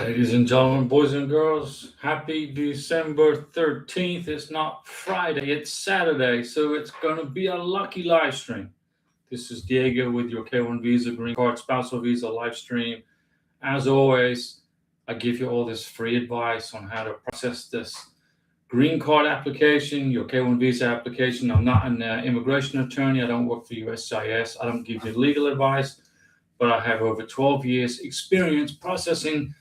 Ladies and gentlemen, boys and girls, happy December 13th. It's not Friday, it's Saturday, so it's going to be a lucky live stream. This is Diego with your K1 Visa, Green Card, Spousal Visa live stream. As always, I give you all this free advice on how to process this Green Card application, your K1 Visa application. I'm not an immigration attorney, I don't work for USCIS, I don't give you legal advice, but I have over 12 years experience processing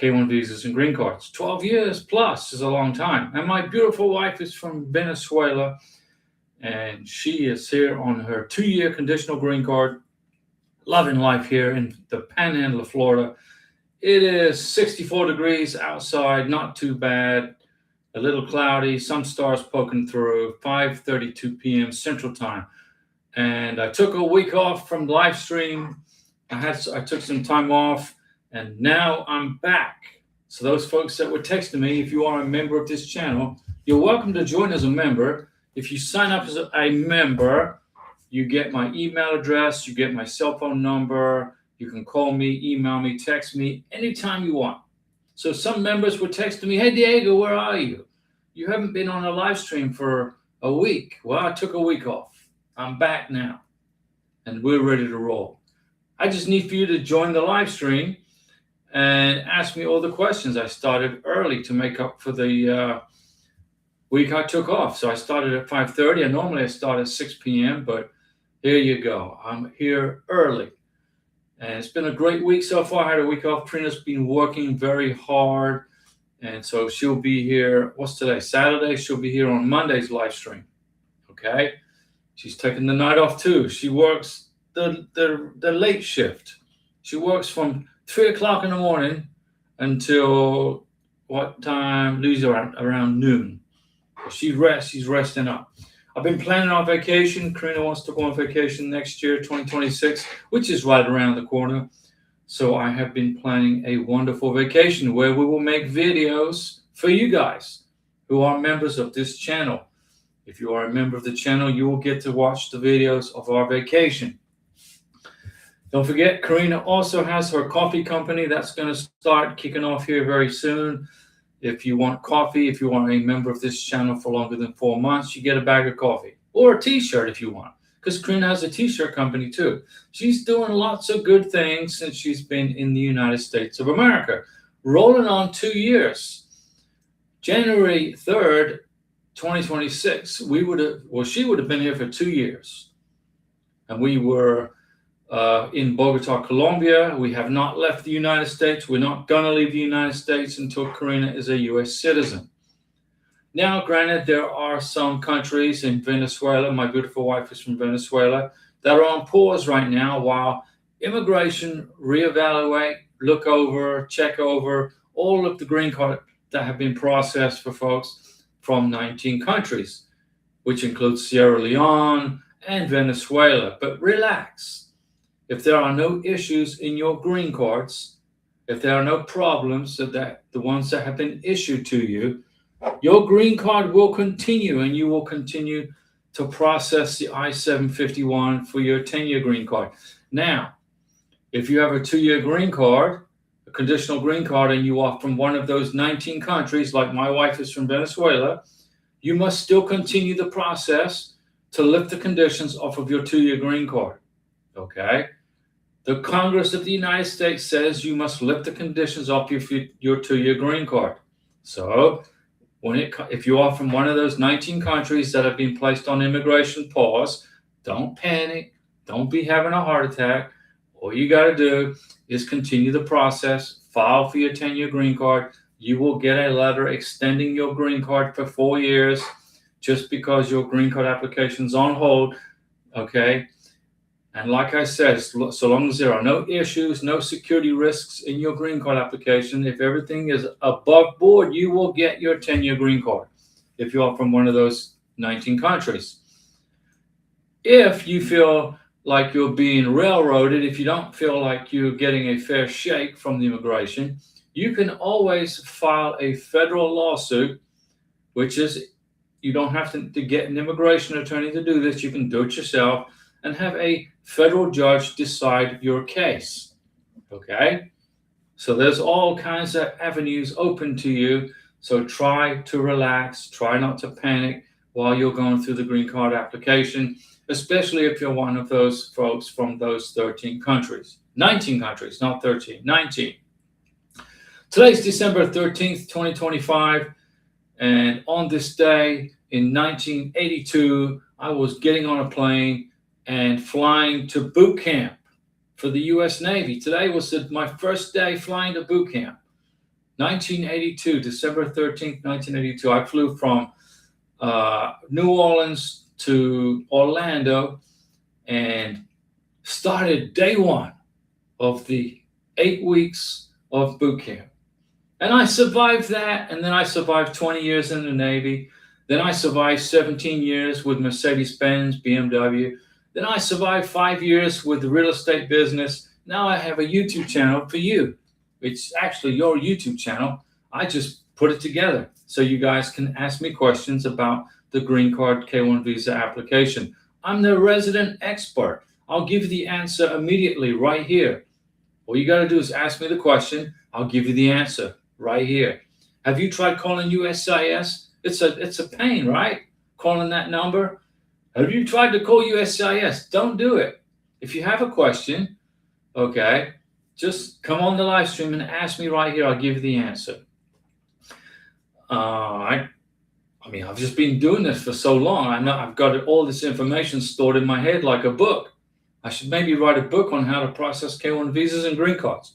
K1 visas and green cards. 12 years plus is a long time. And my beautiful wife is from Venezuela, and she is here on her 2-year conditional green card, loving life here in the panhandle of Florida. It is 64 degrees outside, not too bad, a little cloudy, some stars poking through, 5:32 p.m. Central Time. And I took a week off from live stream. I took some time off, and now I'm back. So those folks that were texting me, if you are a member of this channel, you're welcome to join as a member. If you sign up as a member, you get my email address, you get my cell phone number, you can call me, email me, text me anytime you want. So some members were texting me, hey Diego, where are you? You haven't been on a live stream for a week. Well, I took a week off. I'm back now, and we're ready to roll. I just need for you to join the live stream and ask me all the questions. I started early to make up for the week I took off. So I started at 5:30. And normally I start at 6 p.m., but here you go. I'm here early. And it's been a great week so far. I had a week off. Trina's been working very hard. And so she'll be here. What's today? Saturday. She'll be here on Monday's live stream. Okay. She's taking the night off too. She works the late shift. She works from 3 o'clock in the morning until what time? Usually around noon. She's resting up. I've been planning our vacation. Karina wants to go on vacation next year, 2026, which is right around the corner. So I have been planning a wonderful vacation where we will make videos for you guys who are members of this channel. If you are a member of the channel, you will get to watch the videos of our vacation. Don't forget, Karina also has her coffee company that's going to start kicking off here very soon. If you want coffee, if you are a member of this channel for longer than 4 months, you get a bag of coffee or a t-shirt if you want, because Karina has a t-shirt company too. She's doing lots of good things since she's been in the United States of America, rolling on 2 years. January 3rd, 2026, she would have been here for 2 years. And we were in Bogota, Colombia. We have not left the United States. We're not going to leave the United States until Karina is a U.S. citizen. Now, granted, there are some countries in Venezuela, my beautiful wife is from Venezuela, that are on pause right now while immigration reevaluate, look over, check over all of the green cards that have been processed for folks from 19 countries, which includes Sierra Leone and Venezuela. But relax. If there are no issues in your green cards, if there are no problems, the ones that have been issued to you, your green card will continue, and you will continue to process the I-751 for your 10-year green card. Now, if you have a 2-year green card, a conditional green card, and you are from one of those 19 countries, like my wife is from Venezuela, you must still continue the process to lift the conditions off of your 2-year green card. Okay? The Congress of the United States says you must lift the conditions off your 2-year green card. So if you are from one of those 19 countries that have been placed on immigration pause, don't panic. Don't be having a heart attack. All you got to do is continue the process, file for your 10-year green card. You will get a letter extending your green card for 4 years just because your green card application is on hold, okay? And like I said, so long as there are no issues, no security risks in your green card application, if everything is above board, you will get your 10-year green card if you are from one of those 19 countries. If you feel like you're being railroaded, if you don't feel like you're getting a fair shake from the immigration, you can always file a federal lawsuit, which is, you don't have to get an immigration attorney to do this. You can do it yourself and have a federal judge decide your case. Okay? So there's all kinds of avenues open to you. So try to relax, try not to panic while you're going through the green card application, especially if you're one of those folks from those 13 countries. 19 countries, not 13, 19. Today's December 13th, 2025. And on this day in 1982, I was getting on a plane and flying to boot camp for the U.S. Navy. Today was my first day flying to boot camp. 1982, December 13th, 1982. I flew from New Orleans to Orlando and started day one of the 8 weeks of boot camp. And I survived that, and then I survived 20 years in the Navy. Then I survived 17 years with Mercedes-Benz, BMW. Then I survived 5 years with the real estate business. Now I have a YouTube channel for you. It's actually your YouTube channel. I just put it together so you guys can ask me questions about the green card K1 visa application. I'm the resident expert. I'll give you the answer immediately right here. All you got to do is ask me the question. I'll give you the answer right here. Have you tried calling USCIS? It's a pain, right? Calling that number. Have you tried to call USCIS? Don't do it. If you have a question, okay, just come on the live stream and ask me right here. I'll give you the answer. I mean, I've just been doing this for so long. I know I've got all this information stored in my head like a book. I should maybe write a book on how to process K1 visas and green cards.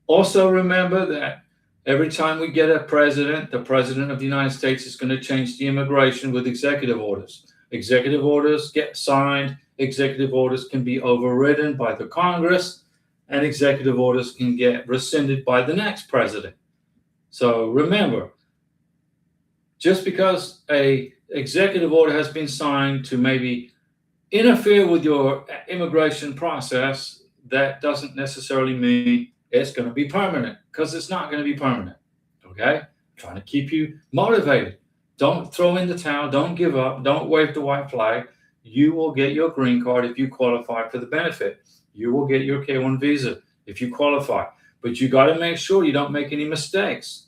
Also remember that every time we get a president, the president of the United States is going to change the immigration with executive orders. Executive orders get signed. Executive orders can be overridden by the Congress, and executive orders can get rescinded by the next president. So remember, just because a executive order has been signed to maybe interfere with your immigration process, that doesn't necessarily mean it's going to be permanent, because it's not going to be permanent. Okay? I'm trying to keep you motivated. Don't throw in the towel. Don't give up. Don't wave the white flag. You will get your green card if you qualify for the benefit. You will get your K1 visa if you qualify. But you got to make sure you don't make any mistakes.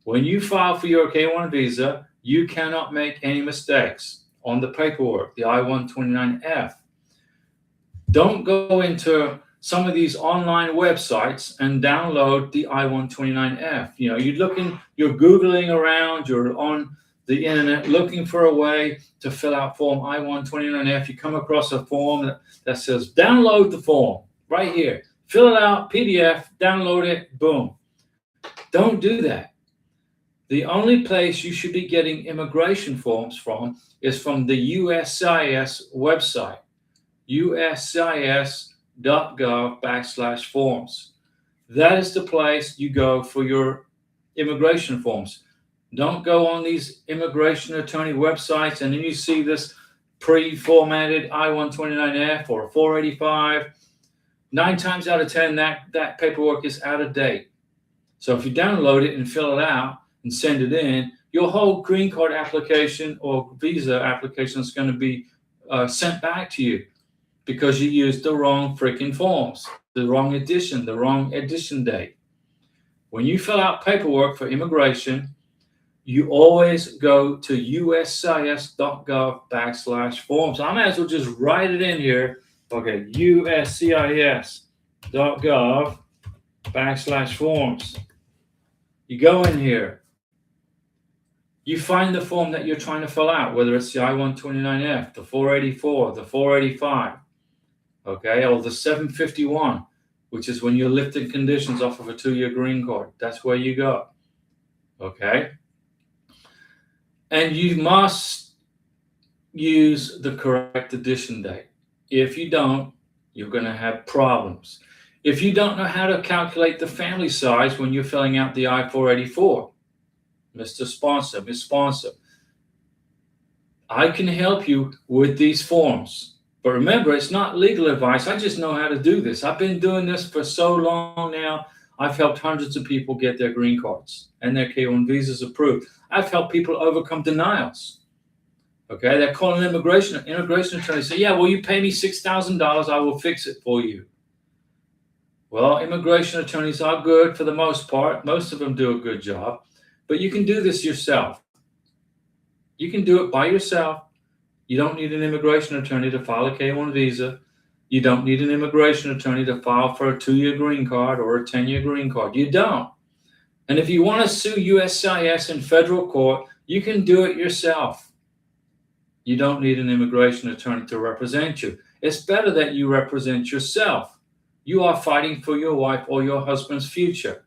When you file for your K1 visa, you cannot make any mistakes on the paperwork, the I-129F. Don't go into some of these online websites and download the I-129F. You know, you're Googling around, you're on the internet looking for a way to fill out form I-129F. You come across a form that says, download the form right here. Fill it out, PDF, download it, boom. Don't do that. The only place you should be getting immigration forms from is from the USCIS website, uscis.gov/forms. That is the place you go for your immigration forms. Don't go on these immigration attorney websites and then you see this pre-formatted I-129F or 485. 9 times out of 10, that paperwork is out of date. So if you download it and fill it out and send it in, your whole green card application or visa application is going to be sent back to you because you used the wrong freaking forms, the wrong edition date. When you fill out paperwork for immigration, you always go to uscis.gov/forms. I might as well just write it in here. Okay, uscis.gov/forms. You go in here. You find the form that you're trying to fill out, whether it's the I-129F, the 484, the 485, okay, or the 751, which is when you're lifting conditions off of a 2-year green card. That's where you go, okay? And you must use the correct edition date. If you don't, you're going to have problems. If you don't know how to calculate the family size when you're filling out the I-484, Mr. Sponsor, Ms. Sponsor, I can help you with these forms. But remember, it's not legal advice. I just know how to do this. I've been doing this for so long now. I've helped hundreds of people get their green cards and their K1 visas approved. I've helped people overcome denials. Okay, they're calling immigration attorney, say, yeah, well, you pay me $6,000, I will fix it for you. Well, immigration attorneys are good for the most part. Most of them do a good job. But you can do this yourself. You can do it by yourself. You don't need an immigration attorney to file a K-1 visa. You don't need an immigration attorney to file for a 2-year green card or a 10-year green card. You don't. And if you want to sue USCIS in federal court, you can do it yourself. You don't need an immigration attorney to represent you. It's better that you represent yourself. You are fighting for your wife or your husband's future,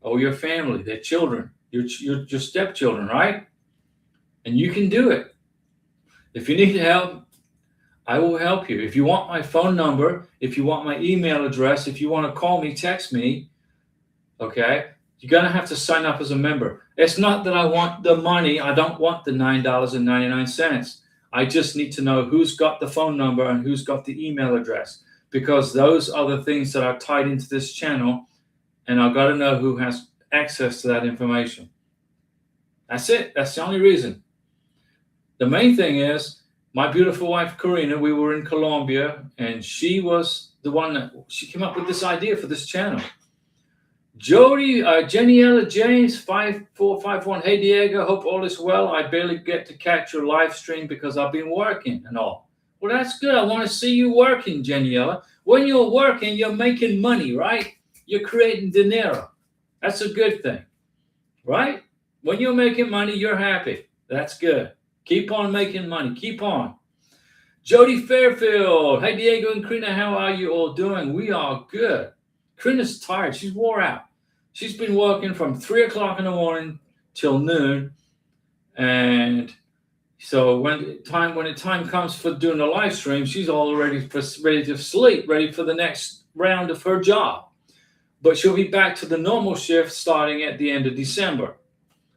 or your family, their children, your stepchildren, right? And you can do it. If you need help, I will help you. If you want my phone number, if you want my email address, if you want to call me, text me, okay? You're going to have to sign up as a member. It's not that I want the money. I don't want the $9.99. I just need to know who's got the phone number and who's got the email address, because those are the things that are tied into this channel, and I've got to know who has access to that information. That's it. That's the only reason. The main thing is, my beautiful wife, Karina, we were in Colombia, and she was the one that she came up with this idea for this channel. Jody, Jenniella James, 5451. Hey, Diego, hope all is well. I barely get to catch your live stream because I've been working and all. Well, that's good. I want to see you working, Jenniella. When you're working, you're making money, right? You're creating dinero. That's a good thing, right? When you're making money, you're happy. That's good. Keep on making money. Keep on. Jody Fairfield. Hey, Diego and Karina, how are you all doing? We are good. Karina's tired. She's wore out. She's been working from 3 o'clock in the morning till noon. And so when the time comes for doing the live stream, she's already ready to sleep, ready for the next round of her job. But she'll be back to the normal shift starting at the end of December.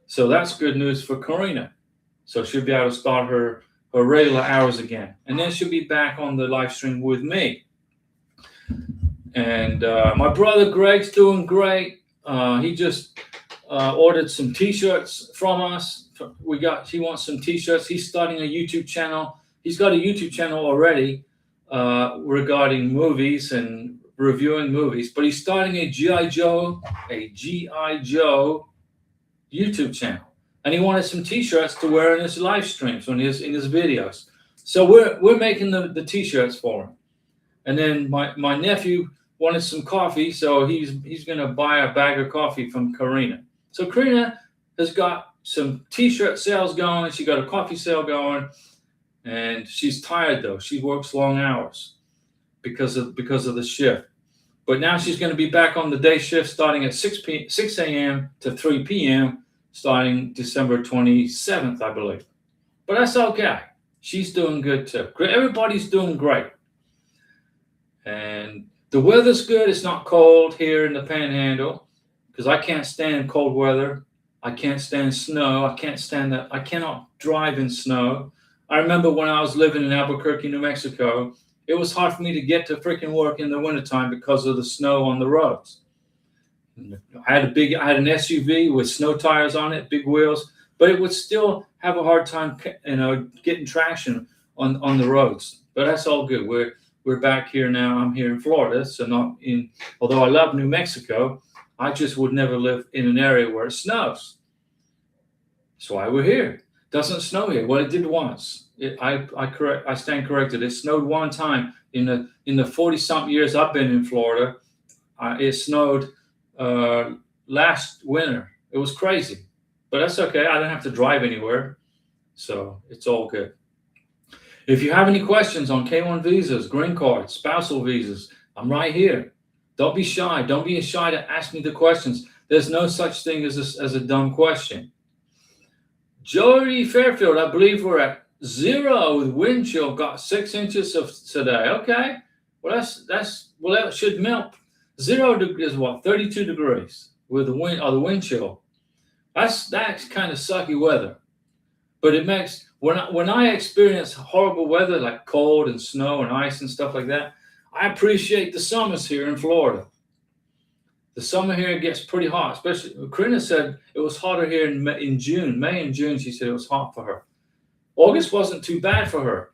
So that's good news for Karina. So she'll be able to start her regular hours again. And then she'll be back on the live stream with me. And my brother Greg's doing great. He just ordered some T-shirts from us. He wants some T-shirts. He's starting a YouTube channel. He's got a YouTube channel already regarding movies and reviewing movies. But he's starting a G.I. Joe YouTube channel. And he wanted some T-shirts to wear in his live streams, in his videos. So we're making the T-shirts for him. And then my nephew wanted some coffee, so he's going to buy a bag of coffee from Karina. So Karina has got some T-shirt sales going. She got a coffee sale going, and she's tired though. She works long hours because of the shift. But now she's going to be back on the day shift starting at 6 a.m. to 3 p.m. starting December 27th, I believe. But that's okay. She's doing good too. Everybody's doing great. And the weather's good. It's not cold here in the Panhandle because I can't stand cold weather. I can't stand snow. I cannot drive in snow. I remember when I was living in Albuquerque, New Mexico, it was hard for me to get to freaking work in the wintertime because of the snow on the roads. I had an SUV with snow tires on it, big wheels, but it would still have a hard time, getting traction on the roads. But that's all good. We're back here now. I'm here in Florida, so although I love New Mexico, I just would never live in an area where it snows. That's why we're here. It doesn't snow here. Well, it did once. I stand corrected. It snowed one time in the 40-something years I've been in Florida. It snowed last winter. It was crazy, but that's okay. I don't have to drive anywhere, so it's all good. If you have any questions on K-1 visas, green cards, spousal visas, I'm right here. Don't be shy. Don't be shy to ask me the questions. There's no such thing as a dumb question. Jody Fairfield, I believe we're at 0 with wind chill. Got 6 inches of today. Okay. Well, that should melt. 0 degrees is what? 32 degrees with the wind chill. That's kind of sucky weather. But it makes when I experience horrible weather like cold and snow and ice and stuff like that, I appreciate the summers here in Florida. The summer here gets pretty hot, especially Karina said it was hotter here in June. May and June, she said it was hot for her. August wasn't too bad for her,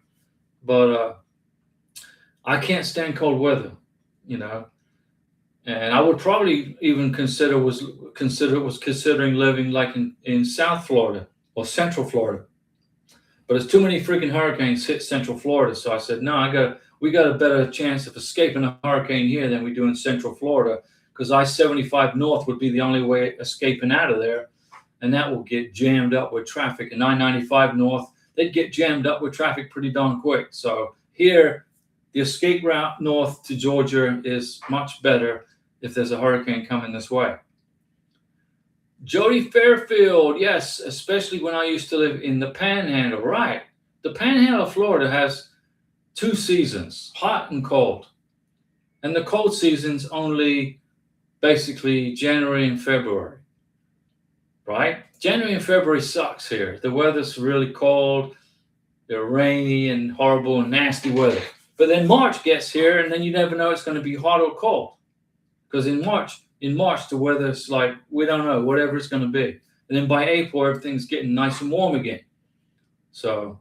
but I can't stand cold weather, And I would probably even considering living like in South Florida or Central Florida. But it's too many freaking hurricanes hit Central Florida. So I said, no, we got a better chance of escaping a hurricane here than we do in Central Florida, because I-75 North would be the only way escaping out of there. And that will get jammed up with traffic. And I-95 North, they'd get jammed up with traffic pretty darn quick. So here, the escape route north to Georgia is much better if there's a hurricane coming this way. Jody Fairfield, yes, especially when I used to live in the Panhandle, right? The Panhandle of Florida has 2 seasons, hot and cold. And the cold season's only basically January and February, right? January and February sucks here. The weather's really cold, they're rainy and horrible and nasty weather. But then March gets here, and then you never know it's going to be hot or cold. Because in March, the weather's like, we don't know, whatever it's going to be. And then by April, everything's getting nice and warm again. So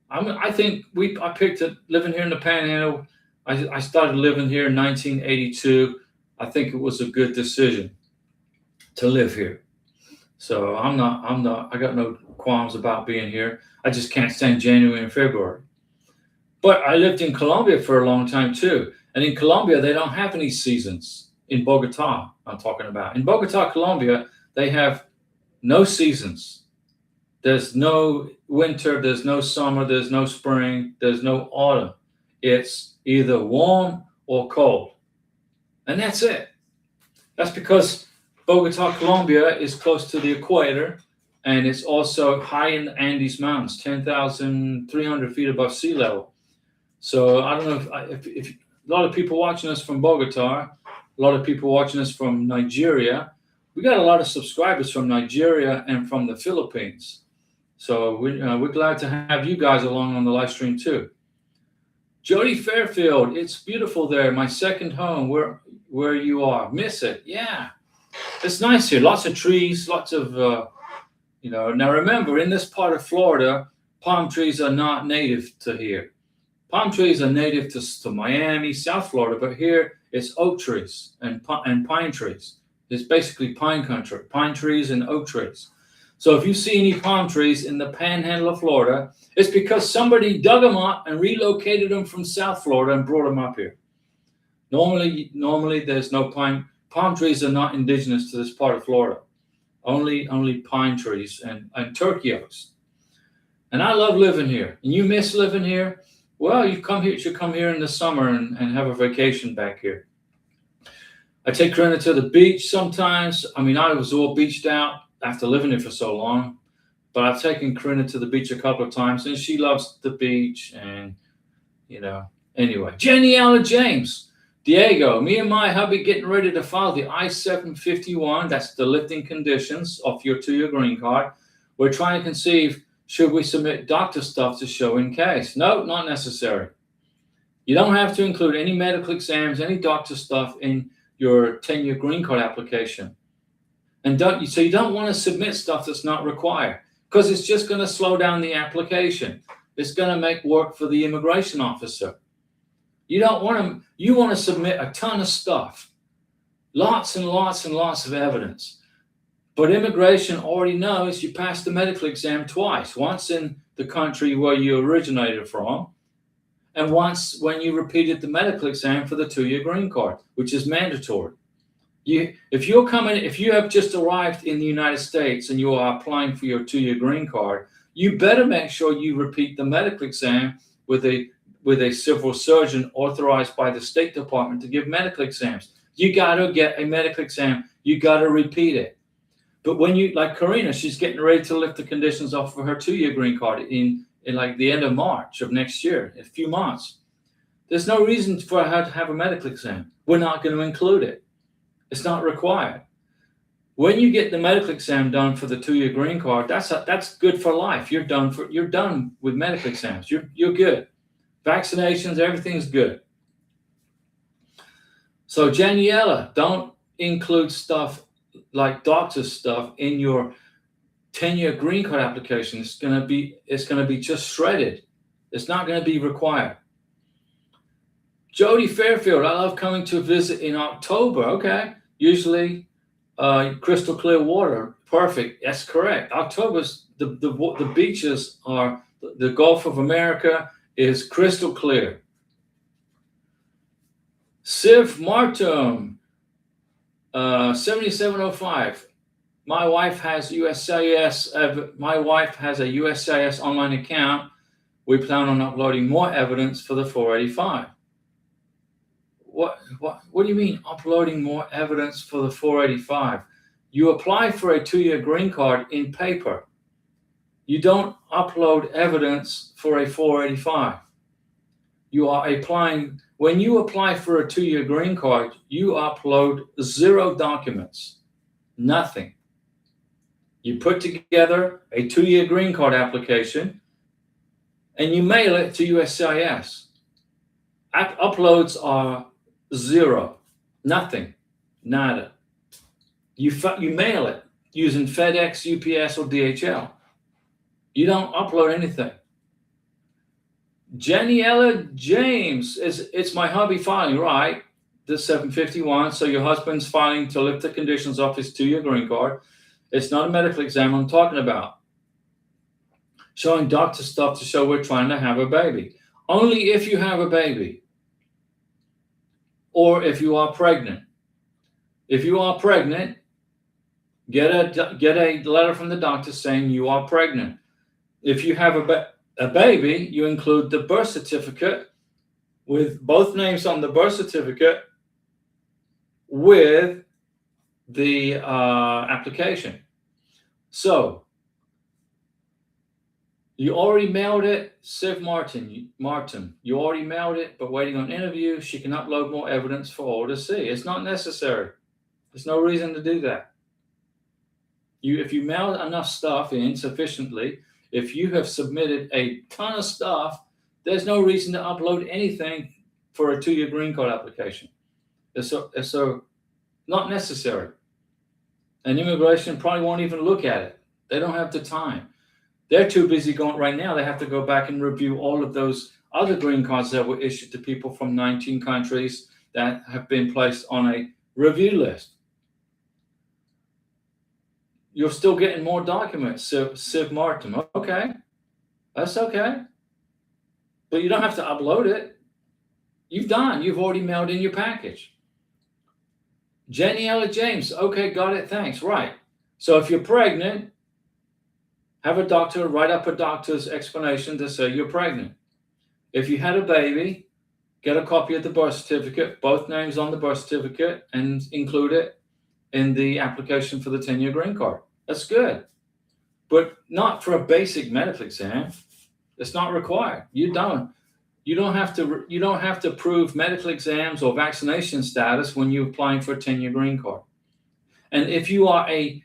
I think I picked it living here in the Panhandle. I started living here in 1982. I think it was a good decision to live here. So I got no qualms about being here. I just can't stand January and February. But I lived in Colombia for a long time too. And in Colombia, they don't have any seasons. In Bogota, I'm talking about. In Bogota, Colombia, they have no seasons. There's no winter, there's no summer, there's no spring, there's no autumn. It's either warm or cold. And that's it. That's because Bogota, Colombia is close to the equator, and it's also high in the Andes Mountains, 10,300 feet above sea level. So I don't know if a lot of people watching us from Bogota, a lot of people watching us from Nigeria. We got a lot of subscribers from Nigeria and from the Philippines. So we're glad to have you guys along on the live stream too. Jody Fairfield, it's beautiful there. My second home, where you are. Miss it? Yeah, it's nice here. Lots of trees, lots of Now remember, in this part of Florida, palm trees are not native to here. Palm trees are native to Miami, South Florida, but here it's oak trees and pine trees. It's basically pine country, pine trees and oak trees. So if you see any palm trees in the Panhandle of Florida, it's because somebody dug them up and relocated them from South Florida and brought them up here. Normally there's no pine. Palm trees are not indigenous to this part of Florida. Only pine trees and turkey oaks. And I love living here. And you miss living here? Well, you should come here in the summer and have a vacation back here. I take Corinna to the beach sometimes. I mean, I was all beached out after living here for so long, but I've taken Corinna to the beach a couple of times, and she loves the beach. And anyway, Jenny James, Diego, me and my hubby getting ready to file the I-751. That's the lifting conditions of your 2-year green card. We're trying to conceive. Should we submit doctor stuff to show in case? No, not necessary. You don't have to include any medical exams, any doctor stuff in your 10-year green card application. And you don't want to submit stuff that's not required, because it's just going to slow down the application. It's going to make work for the immigration officer. You want to submit a ton of stuff, lots and lots and lots of evidence. But immigration already knows you passed the medical exam twice, once in the country where you originated from, and once when you repeated the medical exam for the 2-year green card, which is mandatory. If you have just arrived in the United States and you are applying for your 2-year green card, you better make sure you repeat the medical exam with a civil surgeon authorized by the State Department to give medical exams. You got to get a medical exam. You got to repeat it. But when like Corinna, she's getting ready to lift the conditions off for her 2-year green card in like the end of March of next year, in a few months. There's no reason for her to have a medical exam. We're not going to include it. It's not required. When you get the medical exam done for the 2-year green card, that's good for life. You're done with medical exams. You're good. Vaccinations, everything's good. So Janiela, don't include stuff like doctor stuff in your 10-year green card application. It's going to be just shredded. It's not going to be required. Jody Fairfield, I love coming to visit in October. Okay. Usually crystal clear water. Perfect. That's correct. October's the beaches are the Gulf of America is crystal clear. Siv Martum, 7705. My wife has USCIS. My wife has a USCIS online account. We plan on uploading more evidence for the 485. What do you mean uploading more evidence for the 485? You apply for a 2-year green card in paper. You don't upload evidence for a 485. You are applying, when you apply for a 2-year green card, you upload 0 documents, nothing. You put together a 2-year green card application and you mail it to USCIS. Uploads are 0, nothing, nada. You mail it using FedEx, UPS, or DHL. You don't upload anything. Jenniella James, it's my hubby filing, right? The 751. So your husband's filing to lift the conditions off his 2-year green card. It's not a medical exam I'm talking about. Showing doctor stuff to show we're trying to have a baby. Only if you have a baby. Or if you are pregnant. If you are pregnant, get a letter from the doctor saying you are pregnant. If you have a baby, you include the birth certificate with both names on the birth certificate with the application. So you already mailed it, Siv Martin. You already mailed it, but waiting on interview. She can upload more evidence for all to see. It's not necessary. There's no reason to do that. If you mail enough stuff in sufficiently, if you have submitted a ton of stuff, there's no reason to upload anything for a 2-year green card application. It's so not necessary. And immigration probably won't even look at it. They don't have the time. They're too busy going right now. They have to go back and review all of those other green cards that were issued to people from 19 countries that have been placed on a review list. You're still getting more documents, Siv Martin. Okay, that's okay. But you don't have to upload it. You've already mailed in your package. Jenniella James, okay, got it, thanks, right. So if you're pregnant, have a doctor write up a doctor's explanation to say you're pregnant. If you had a baby, get a copy of the birth certificate, both names on the birth certificate, and include it in the application for the 10-year green card. That's good. But not for a basic medical exam. It's not required. You don't have to prove medical exams or vaccination status when you're applying for a 10-year green card. And if you are a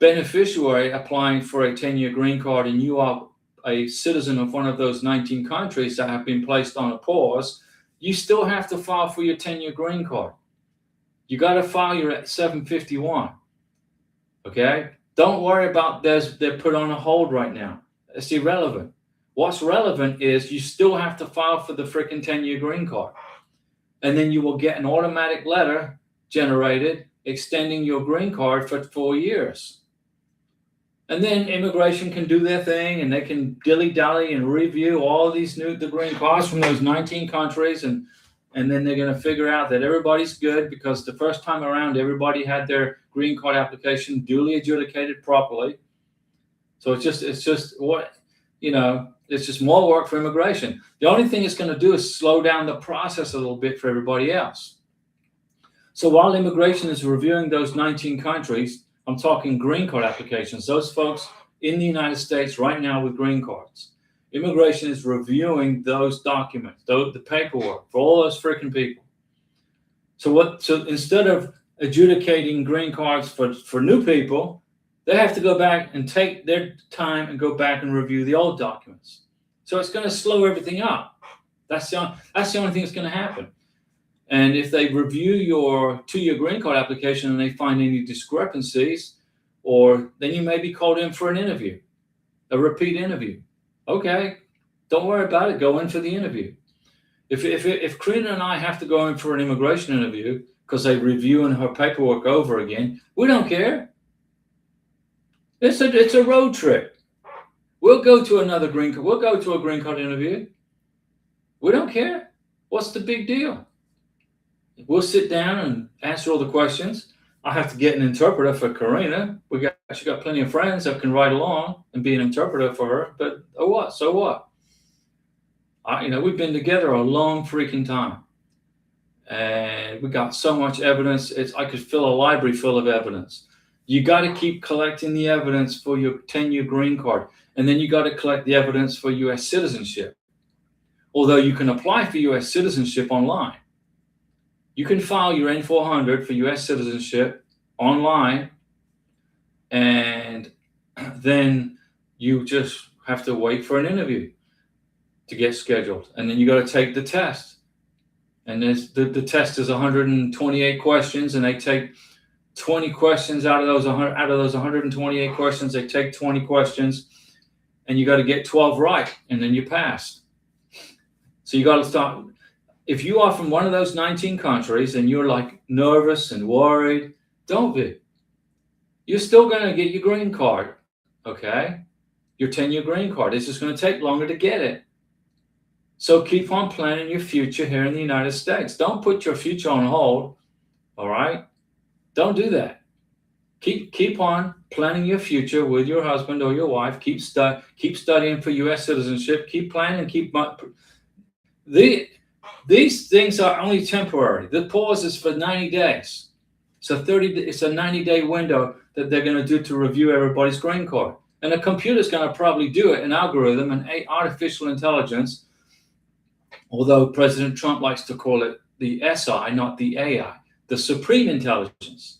beneficiary applying for a 10-year green card and you are a citizen of one of those 19 countries that have been placed on a pause, you still have to file for your 10-year green card. You got to file your 751. Okay? Don't worry about they're put on a hold right now. It's irrelevant. What's relevant is you still have to file for the freaking 10-year green card. And then you will get an automatic letter generated extending your green card for 4 years. And then immigration can do their thing and they can dilly-dally and review all these the green cards from those 19 countries and then they're going to figure out that everybody's good because the first time around everybody had their green card application duly adjudicated properly. So it's just more work for immigration. The only thing it's going to do is slow down the process a little bit for everybody else. So while immigration is reviewing those 19 countries, I'm talking green card applications, those folks in the United States right now with green cards. Immigration is reviewing those documents, the paperwork for all those freaking people. So instead of adjudicating green cards for new people, they have to go back and take their time and go back and review the old documents. So it's going to slow everything up. That's the only thing that's going to happen. And if they review your 2-year green card application and they find any discrepancies, or then you may be called in for an interview, a repeat interview. Okay, don't worry about it. Go in for the interview. If Karina and I have to go in for an immigration interview because they're reviewing her paperwork over again, we don't care. It's a road trip. We'll go to another green card. We'll go to a green card interview. We don't care. What's the big deal? We'll sit down and answer all the questions. I have to get an interpreter for Karina. She got plenty of friends that can ride along and be an interpreter for her. But oh what? So what? We've been together a long freaking time, and we got so much evidence. I could fill a library full of evidence. You got to keep collecting the evidence for your 10-year green card, and then you got to collect the evidence for U.S. citizenship. Although you can apply for U.S. citizenship online. You can file your N-400 for U.S. citizenship online, and then you just have to wait for an interview to get scheduled. And then you got to take the test. And the test is 128 questions, and they take 20 questions out of those 128 questions. They take 20 questions, and you got to get 12 right, and then you pass. So you got to start. If you are from one of those 19 countries and you're like nervous and worried, don't be. You're still going to get your green card, okay? Your 10-year green card. It's just going to take longer to get it. So keep on planning your future here in the United States. Don't put your future on hold, all right? Don't do that. Keep on planning your future with your husband or your wife. Keep studying for U.S. citizenship. Keep planning. These things are only temporary. The pause is for 90 days. It's a 90-day window that they're going to do to review everybody's green card. And the computer's going to probably do it, an algorithm, and artificial intelligence, although President Trump likes to call it the SI, not the AI, the supreme intelligence.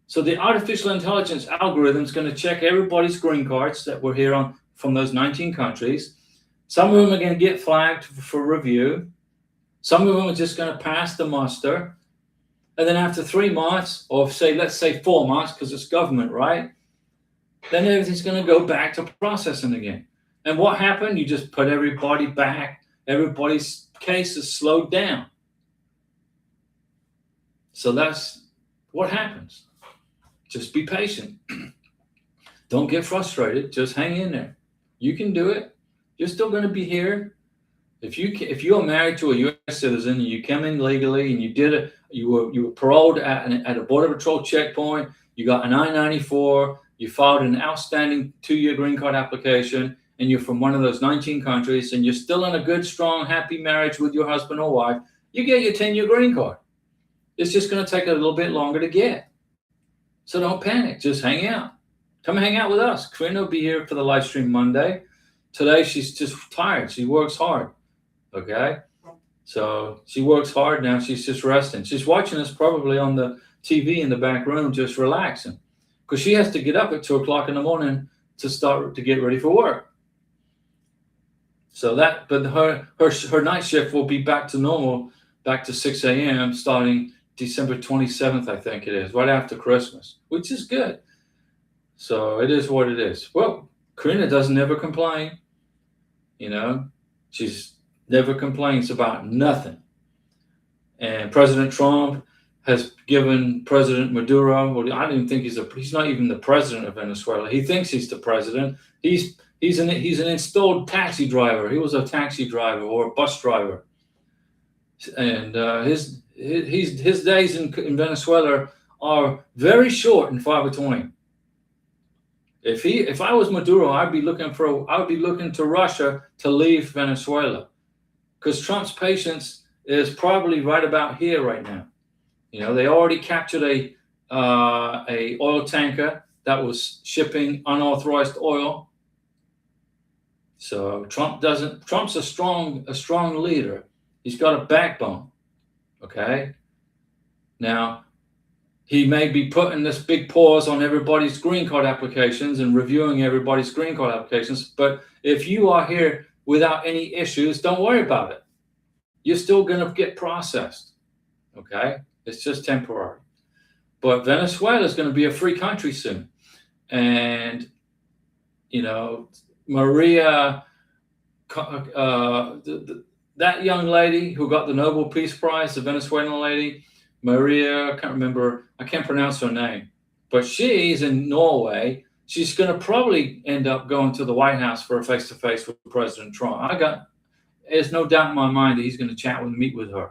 So the artificial intelligence algorithm is going to check everybody's green cards that were here from those 19 countries. Some of them are going to get flagged for review. Some of them are just going to pass the muster. And then after 3 months, or let's say 4 months, because it's government, right? Then everything's going to go back to processing again. And what happened? You just put everybody back. Everybody's case is slowed down. So that's what happens. Just be patient. Don't get frustrated. Just hang in there. You can do it. You're still going to be here. If you are married to a U.S. citizen and you came in legally and you were paroled at a border patrol checkpoint, you got an I-94, you filed an outstanding 2-year green card application, and you're from one of those 19 countries, and you're still in a good, strong, happy marriage with your husband or wife, you get your 10-year green card. It's just going to take a little bit longer to get. So don't panic. Just hang out. Come hang out with us. Karina will be here for the live stream Monday. Today, she's just tired. She works hard. Okay? So she works hard now. She's just resting. She's watching us probably on the TV in the back room, just relaxing. Because she has to get up at 2 o'clock in the morning to start to get ready for work. So but her night shift will be back to normal, back to 6 a.m. starting December 27th, I think it is, right after Christmas, which is good. So it is what it is. Well, Karina doesn't ever complain. She's never complains about nothing. And President Trump has given President Maduro, well, I don't even think he's not even the president of Venezuela. He thinks he's the president. He's an installed taxi driver. He was a taxi driver or a bus driver. And his days in Venezuela are very short and far between. If I was Maduro, I'd be looking to Russia to leave Venezuela, because Trump's patience is probably right about here right now. They already captured a oil tanker that was shipping unauthorized oil. So Trump's a strong leader. He's got a backbone. Okay. Now, he may be putting this big pause on everybody's green card applications and reviewing everybody's green card applications. But if you are here without any issues, don't worry about it. You're still going to get processed. Okay? It's just temporary. But Venezuela is going to be a free country soon. And, Maria, that young lady who got the Nobel Peace Prize, the Venezuelan lady, Maria, I can't pronounce her name, but she's in Norway. She's going to probably end up going to the White House for a face-to-face with President Trump. There's no doubt in my mind that he's going to meet with her.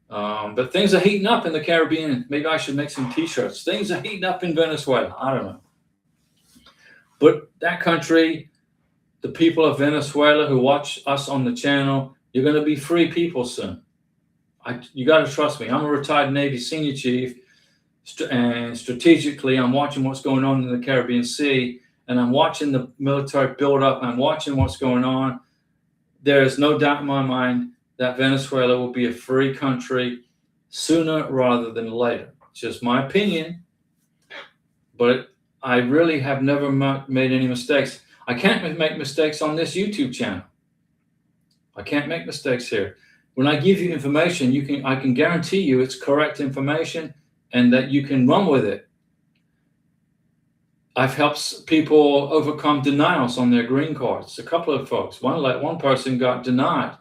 But things are heating up in the Caribbean. Maybe I should make some T-shirts. Things are heating up in Venezuela. I don't know. But that country, the people of Venezuela who watch us on the channel, you're going to be free people soon. You got to trust me. I'm a retired Navy senior chief, and strategically, I'm watching what's going on in the Caribbean Sea, and I'm watching the military build up. I'm watching what's going on. There is no doubt in my mind that Venezuela will be a free country sooner rather than later. It's just my opinion, but I really have never made any mistakes. I can't make mistakes on this YouTube channel. I can't make mistakes here. When I give you information, I can guarantee you it's correct information and that you can run with it. I've helped people overcome denials on their green cards. A couple of folks. One person got denied,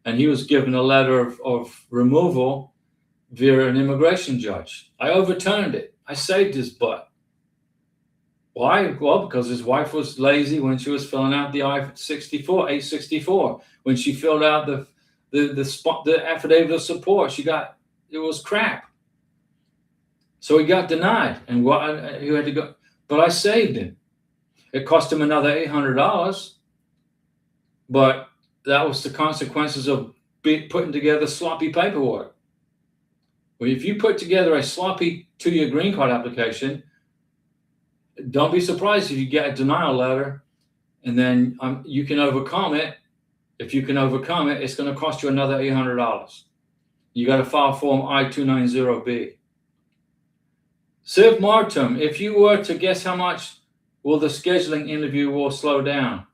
and he was given a letter of removal via an immigration judge. I overturned it. I saved his butt. Why? Well, because his wife was lazy when she was filling out the I-64, when she filled out the affidavit of support. It was crap. So he got denied, and he had to go. But I saved him. It cost him another $800, but that was the consequences of putting together sloppy paperwork. Well, if you put together a sloppy 2-year green card application, don't be surprised if you get a denial letter, and then you can overcome it. If you can overcome it, it's going to cost you another $800. You got to file Form I-290B. Civ Martum, if you were to guess how much will the scheduling interview will slow down?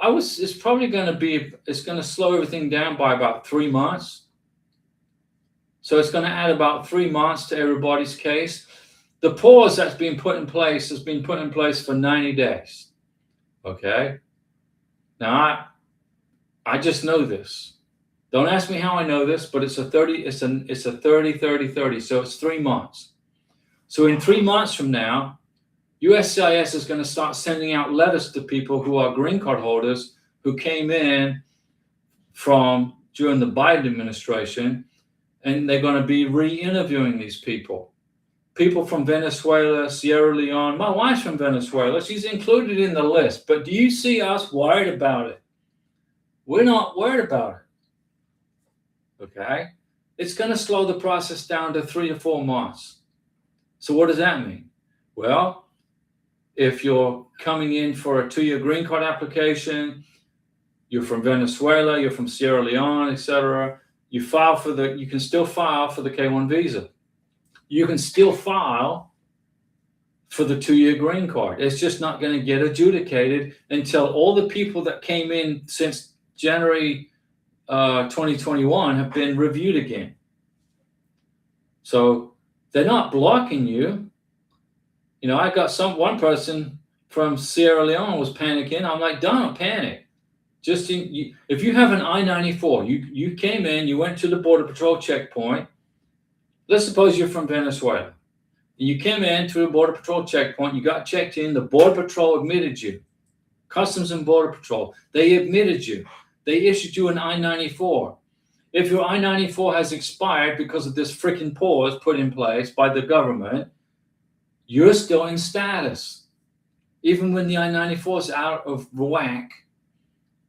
It's probably going to slow everything down by about 3 months. So it's going to add about 3 months to everybody's case. The pause that's been put in place has been put in place for 90 days. Okay. Now I just know this. Don't ask me how I know this, but it's a 30-30-30. So it's 3 months. So in 3 months from now, USCIS is going to start sending out letters to people who are green card holders who came in during the Biden administration, and they're going to be re-interviewing these people. People from Venezuela, Sierra Leone. My wife's from Venezuela. She's included in the list. But do you see us worried about it? We're not worried about it. Okay? It's going to slow the process down to 3 to 4 months. So what does that mean? Well, if you're coming in for a 2-year green card application, you're from Venezuela, you're from Sierra Leone, etc., you can still file for the K-1 visa. You can still file for the 2-year green card. It's just not going to get adjudicated until all the people that came in since January 2021 have been reviewed again. So they're not blocking you. You know, I got one person from Sierra Leone was panicking. I'm like, don't panic. Just if you have an I-94, you came in, you went to the Border Patrol checkpoint. Let's suppose you're from Venezuela. You came in through the Border Patrol checkpoint, you got checked in, the Border Patrol admitted you. Customs and Border Patrol, they admitted you. They issued you an I-94. If your I-94 has expired because of this freaking pause put in place by the government, you're still in status. Even when the I-94 is out of whack,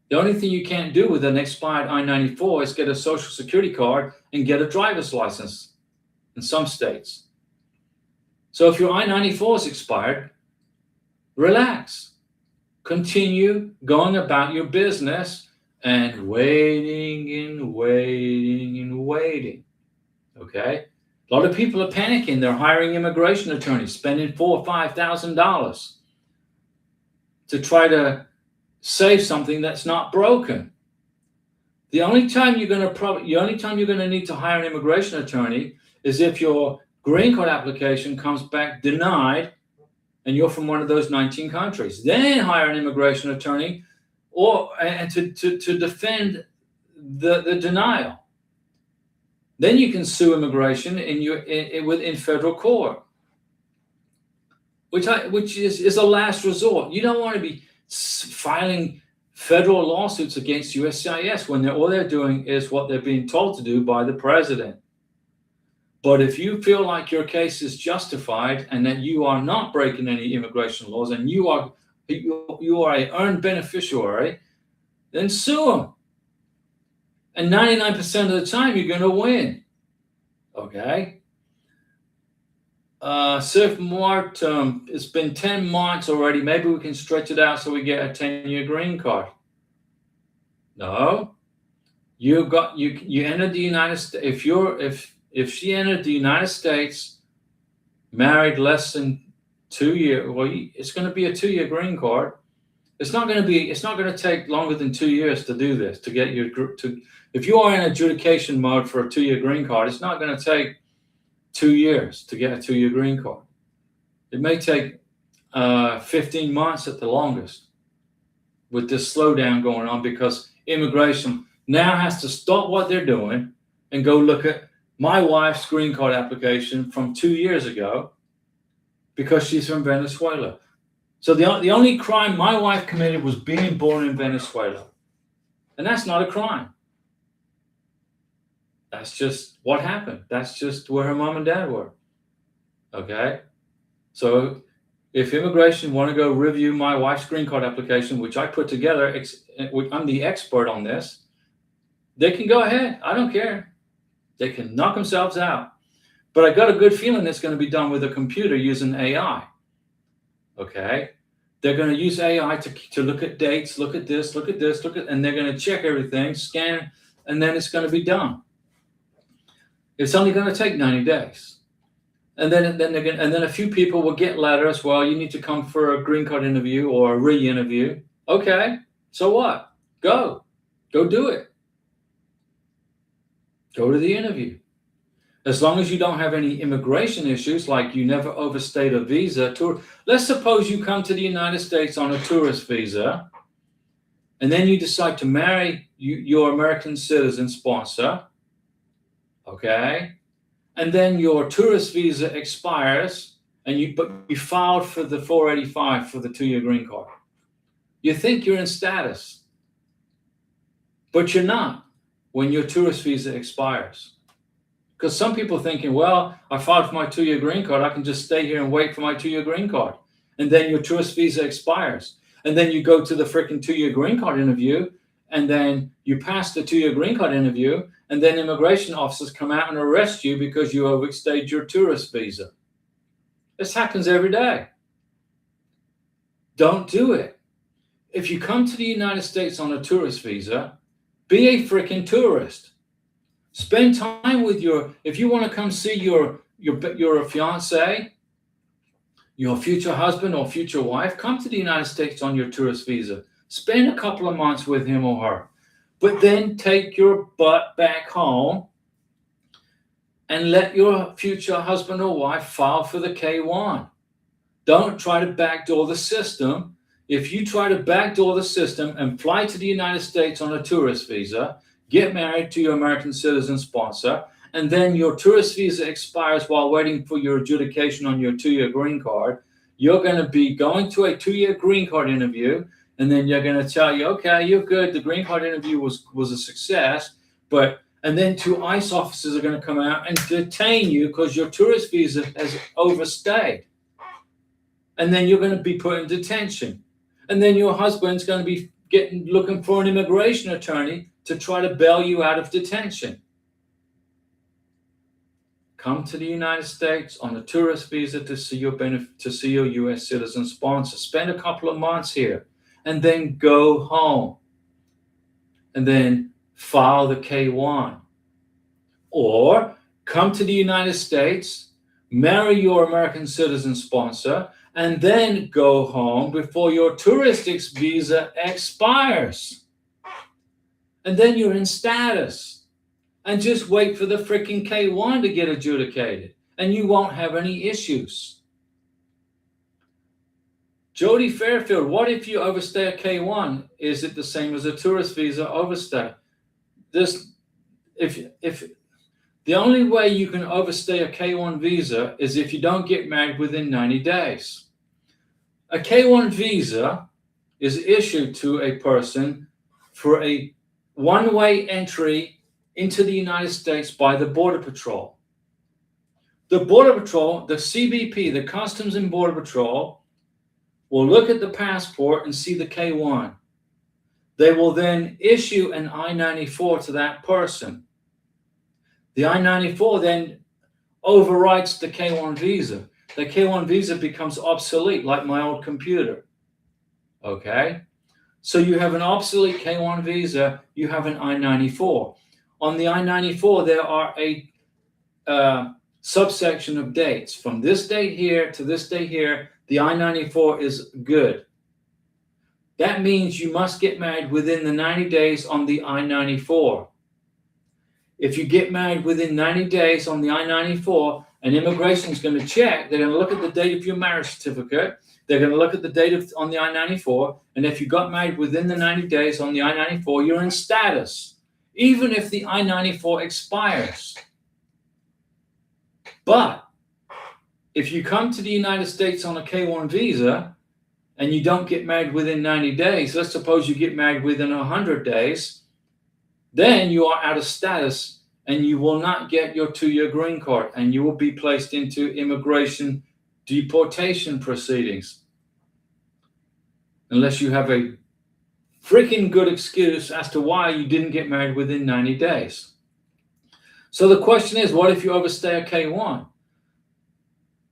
the only thing you can't do with an expired I-94 is get a social security card and get a driver's license in some states. So if your I-94 is expired, relax. Continue going about your business and waiting and waiting and waiting. Okay? A lot of people are panicking. They're hiring immigration attorneys, spending $4,000 or $5,000 to try to save something that's not broken. The only time you're going to need to hire an immigration attorney is if your green card application comes back denied and you're from one of those 19 countries. Then hire an immigration attorney and to defend the denial. Then you can sue immigration in federal court, which is a last resort. You don't want to be filing federal lawsuits against USCIS when all they're doing is what they're being told to do by the president. But if you feel like your case is justified and that you are not breaking any immigration laws and you are an earned beneficiary, then sue them. And 99% of the time, you're going to win. Okay? Sif Martum, it's been 10 months already. Maybe we can stretch it out so we get a 10-year green card. No. You entered the United States. If she entered the United States, married less than 2 years, well, it's going to be a 2-year green card. It's not going to take longer than 2 years to do this, to get if you are in adjudication mode for a 2-year green card, it's not going to take 2 years to get a 2-year green card. It may take 15 months at the longest with this slowdown going on, because immigration now has to stop what they're doing and go look at my wife's green card application from 2 years ago because she's from Venezuela. So the only crime my wife committed was being born in Venezuela. And that's not a crime. That's just what happened. That's just where her mom and dad were. Okay? So if immigration want to go review my wife's green card application, which I put together, I'm the expert on this, they can go ahead. I don't care. They can knock themselves out. But I got a good feeling it's going to be done with a computer using AI. Okay? They're going to use AI to look at dates, look at this, and they're going to check everything, scan, and then it's going to be done. It's only going to take 90 days. And then a few people will get letters, well, you need to come for a green card interview or a re-interview. Okay, so what? Go do it. Go to the interview. As long as you don't have any immigration issues, like you never overstayed a visa. Let's suppose you come to the United States on a tourist visa, and then you decide to marry your American citizen sponsor, okay? And then your tourist visa expires, but you filed for the 485 for the 2-year green card. You think you're in status, but you're not when your tourist visa expires. Because some people thinking, well, I filed for my 2-year green card, I can just stay here and wait for my 2-year green card. And then your tourist visa expires. And then you go to the freaking 2-year green card interview, and then you pass the 2-year green card interview, and then immigration officers come out and arrest you because you overstayed your tourist visa. This happens every day. Don't do it. If you come to the United States on a tourist visa, be a freaking tourist. Spend time with if you want to come see your fiance, your future husband or future wife, come to the United States on your tourist visa. Spend a couple of months with him or her. But then take your butt back home and let your future husband or wife file for the K-1. Don't try to backdoor the system. If you try to backdoor the system and fly to the United States on a tourist visa, get married to your American citizen sponsor, and then your tourist visa expires while waiting for your adjudication on your 2-year green card, you're going to be going to a 2-year green card interview, and then you're going to tell you, okay, you're good. The green card interview was a success, and then 2 ICE officers are going to come out and detain you because your tourist visa has overstayed. And then you're going to be put in detention. And then your husband's going to be looking for an immigration attorney to try to bail you out of detention. Come to the United States on a tourist visa to see your U.S. citizen sponsor. Spend a couple of months here, and then go home. And then file the K-1. Or come to the United States, marry your American citizen sponsor, and then go home before your tourist visa expires. And then you're in status. And just wait for the freaking K-1 to get adjudicated. and you won't have any issues. Jody Fairfield, what if you overstay a K1? Is it the same as a tourist visa overstay? If the only way you can overstay a K1 visa is if you don't get married within 90 days. A K1 visa is issued to a person for a one-way entry into the United States by the Border Patrol. The Border Patrol, the CBP, the Customs and Border Patrol, will look at the passport and see the K1. They will then issue an I-94 to that person. The I-94 then overwrites the K1 visa. The K1 visa becomes obsolete, like my old computer. Okay? So you have an obsolete K1 visa, you have an I-94. On the I-94, there are a subsection of dates. From this date here to this date here, the I-94 is good. That means you must get married within the 90 days on the I-94. If you get married within 90 days on the I-94, and immigration is going to check, they're going to look at the date of your marriage certificate, they're going to look at the date on the I-94, and if you got married within the 90 days on the I-94, you're in status, even if the I-94 expires. But if you come to the United States on a K1 visa and you don't get married within 90 days, let's suppose you get married within 100 days, then you are out of status and you will not get your 2-year green card and you will be placed into immigration deportation proceedings. Unless you have a freaking good excuse as to why you didn't get married within 90 days. So the question is, what if you overstay a K1?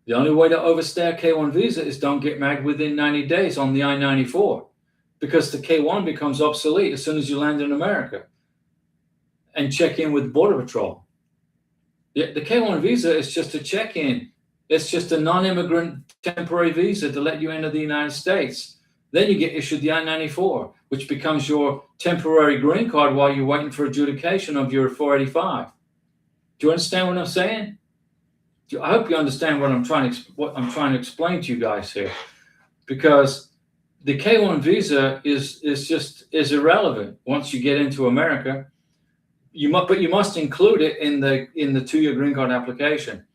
The only way to overstay a K1 visa is don't get married within 90 days on the I-94, because the K1 becomes obsolete as soon as you land in America and check in with Border Patrol. The K1 visa is just a check-in. It's just a non-immigrant temporary visa to let you enter the United States. Then you get issued the I-94, which becomes your temporary green card while you're waiting for adjudication of your 485. Do you understand what I'm saying? I hope you understand what I'm trying to explain to you guys here, because the K1 visa is irrelevant once you get into America. But you must include it in the 2-year green card application.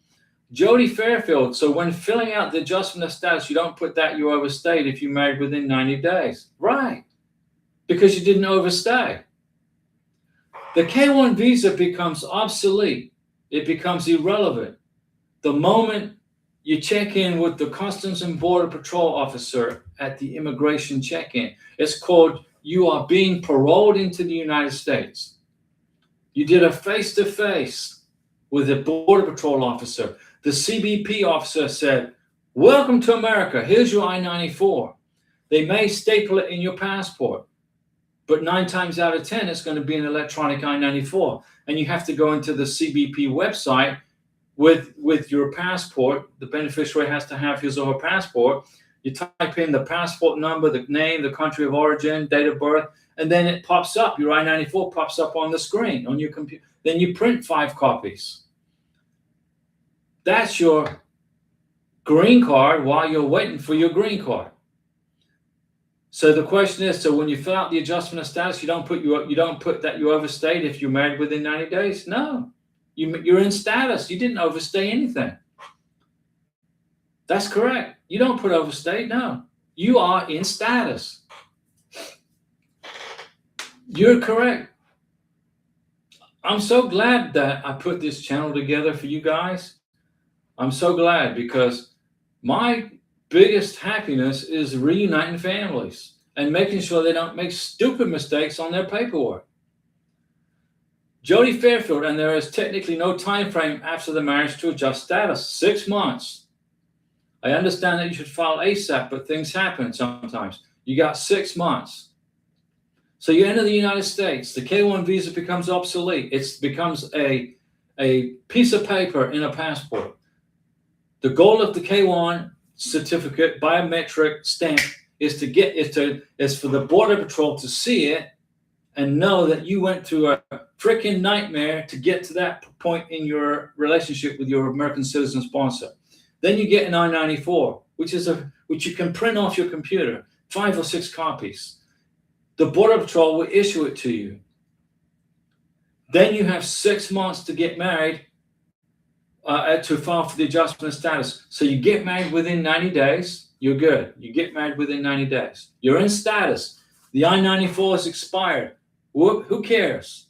Jody Fairfield. So when filling out the adjustment of status, you don't put that you overstayed if you married within 90 days, right? Because you didn't overstay. The K1 visa becomes obsolete. It becomes irrelevant the moment you check in with the Customs and Border Patrol officer at the immigration check-in. It's called, you are being paroled into the United States. You did a face-to-face with a Border Patrol officer. The CBP officer said, welcome to America. Here's your I-94. They may staple it in your passport, but 9 times out of 10, it's going to be an electronic I-94. And you have to go into the CBP website with your passport. The beneficiary has to have his or her passport. You type in the passport number, the name, the country of origin, date of birth, and then it pops up. Your I-94 pops up on the screen on your computer. Then you print 5 copies. That's your green card while you're waiting for your green card. So the question is, so when you fill out the adjustment of status, you don't put that you overstayed if you're married within 90 days? No. You're in status. You didn't overstay anything. That's correct. You don't put overstayed. No. You are in status. You're correct. I'm so glad that I put this channel together for you guys. I'm so glad, because my biggest happiness is reuniting families and making sure they don't make stupid mistakes on their paperwork. Jody Fairfield, and there is technically no time frame after the marriage to adjust status. 6 months. I understand that you should file ASAP, but things happen sometimes. You got 6 months. So you enter the United States. The K1 visa becomes obsolete. It becomes a piece of paper in a passport. The goal of the K1 certificate, biometric stamp, is for the Border Patrol to see it and know that you went through a freaking nightmare to get to that point in your relationship with your American citizen sponsor. Then you get an I-94. which you can print off your computer, 5 or 6 copies. The Border Patrol will issue it to you. Then you have 6 months to get married, to file for the adjustment of status. So you get married within 90 days, you're good. You get married within 90 days. You're in status. The I-94 is expired. Who cares?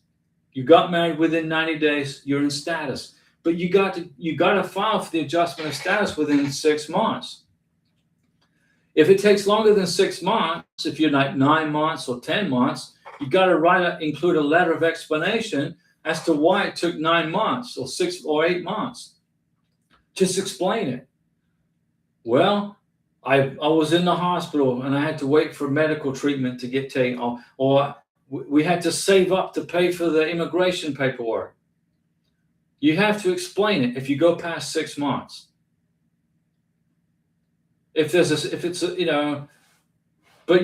You got married within 90 days, you're in status. But you got to file for the adjustment of status within 6 months. If it takes longer than 6 months, if you're like 9 months or 10 months, you got to include a letter of explanation as to why it took 9 months or 6 or 8 months. Just explain it. Well, I was in the hospital and I had to wait for medical treatment to get taken, or we had to save up to pay for the immigration paperwork. You have to explain it if you go past 6 months. But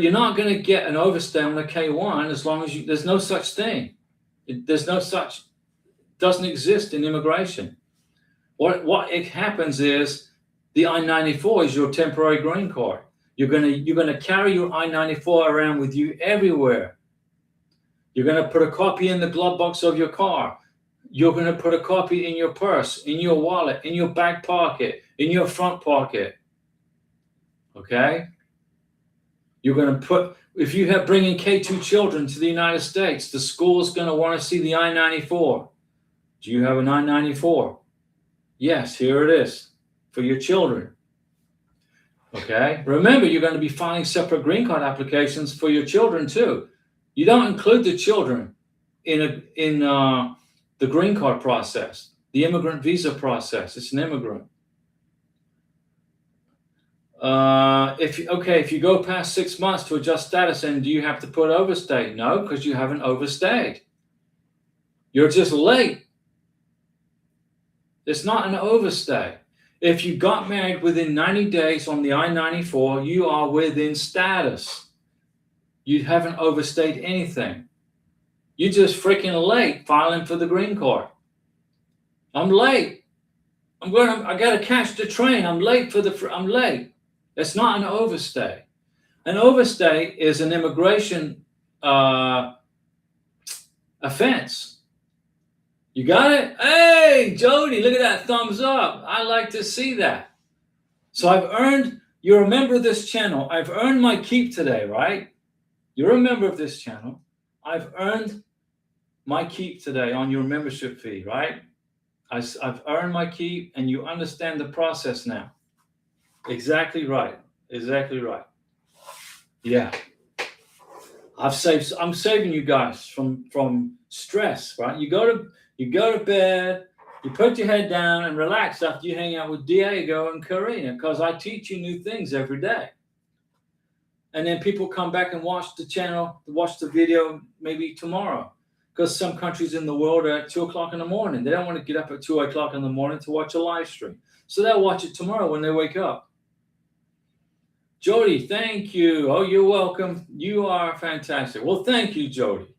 you're not going to get an overstay on the K1 as long as there's no such thing. Doesn't exist in immigration. What it happens is the I-94 is your temporary green card. You're gonna carry your I-94 around with you everywhere. You're gonna put a copy in the glove box of your car. You're gonna put a copy in your purse, in your wallet, in your back pocket, in your front pocket. Okay? You're gonna if you have bringing K2 children to the United States, the school is gonna want to see the I-94. Do you have an I-94? Yes, here it is for your children. Okay? Remember, you're going to be filing separate green card applications for your children too. You don't include the children in the green card process, the immigrant visa process. It's an immigrant. If you go past 6 months to adjust status, and do you have to put overstay? No, because you haven't overstayed. You're just late. It's not an overstay. If you got married within 90 days on the I-94, you are within status. You haven't overstayed anything. You're just freaking late filing for the green card. I'm late. I got to catch the train. I'm late I'm late. It's not an overstay. An overstay is an immigration offense. You got it? Hey, Jody, look at that thumbs up. I like to see that. So you're a member of this channel. I've earned my keep today, right? You're a member of this channel. I've earned my keep today on your membership fee, right? I've earned my keep, and you understand the process now. Exactly right. Exactly right. Yeah. I'm saving you guys from stress, right? You go to bed, you put your head down and relax after you hang out with Diego and Karina, because I teach you new things every day. And then people come back and watch the channel, watch the video maybe tomorrow, because some countries in the world are at 2 o'clock in the morning. They don't want to get up at 2 o'clock in the morning to watch a live stream. So they'll watch it tomorrow when they wake up. Jody, thank you. Oh, you're welcome. You are fantastic. Well, thank you, Jody.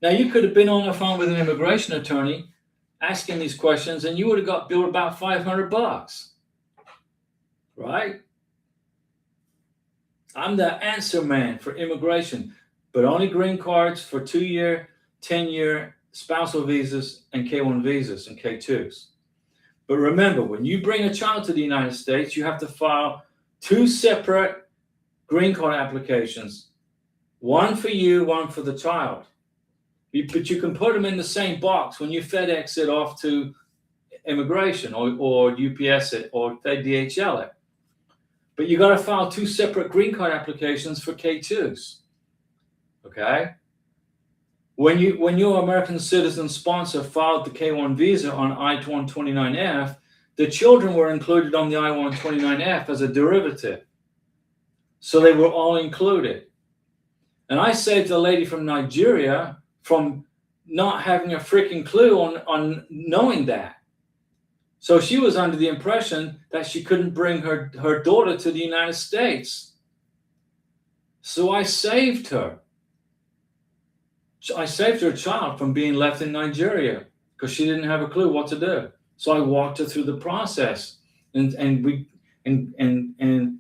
Now, you could have been on the phone with an immigration attorney asking these questions, and you would have got billed about $500, right? I'm the answer man for immigration, but only green cards for 2-year, 10-year spousal visas and K1 visas and K2s. But remember, when you bring a child to the United States, you have to file 2 separate green card applications, one for you, one for the child. But you can put them in the same box when you FedEx it off to immigration or UPS it or DHL it. But you got to file 2 separate green card applications for K2s. Okay? When your American citizen sponsor filed the K1 visa on I-129F, the children were included on the I-129F as a derivative. So they were all included. And I saved a lady from Nigeria from not having a freaking clue on knowing that. So she was under the impression that she couldn't bring her daughter to the United States. So I saved her. I saved her child from being left in Nigeria because she didn't have a clue what to do. So I walked her through the process, and and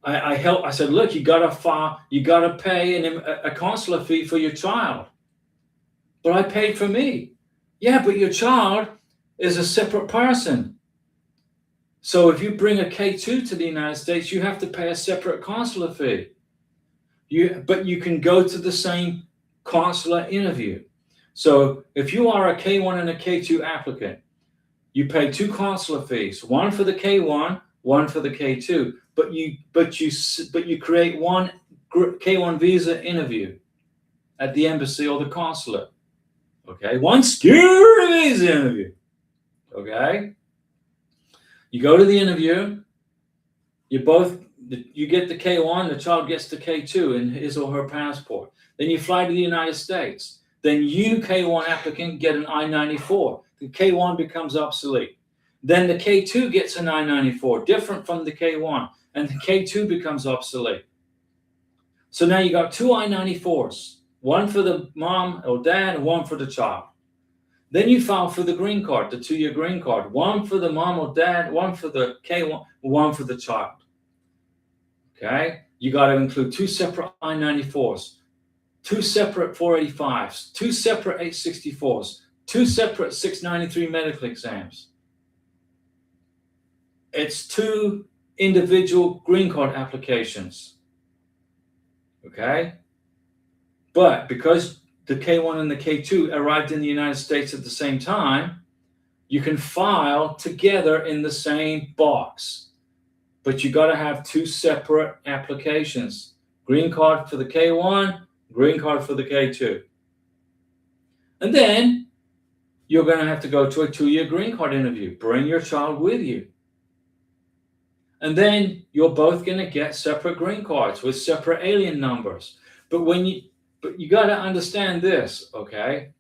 I help. I said, look, you gotta pay a consular fee for your child. But I paid for me. Yeah, but your child is a separate person. So if you bring a K2 to the United States, you have to pay a separate consular fee. But you can go to the same consular interview. So if you are a K1 and a K2 applicant, you pay two consular fees, one for the K1, one for the K2. But you create one K1 visa interview at the embassy or the consulate. Okay, one security visa interview. Okay, you go to the interview. You get the K1, the child gets the K2 in his or her passport. Then you fly to the United States. Then you, K1 applicant, get an I-94. The K1 becomes obsolete. Then the K2 gets an I-94, different from the K1, and the K2 becomes obsolete. So now you got two I-94s, one for the mom or dad and one for the child. Then you file for the green card, the 2-year green card, one for the mom or dad, one for the K1, one for the child. Okay, you got to include two separate I-94s, two separate 485s, two separate 864s, two separate 693 medical exams. It's two individual green card applications. Okay, but because the K1 and the K2 arrived in the United States at the same time, you can file together in the same box. But you got to have two separate applications. Green card for the K1, green card for the K2. And then you're going to have to go to a 2-year green card interview. Bring your child with you. And then you're both going to get separate green cards with separate alien numbers. But you got to understand this, okay?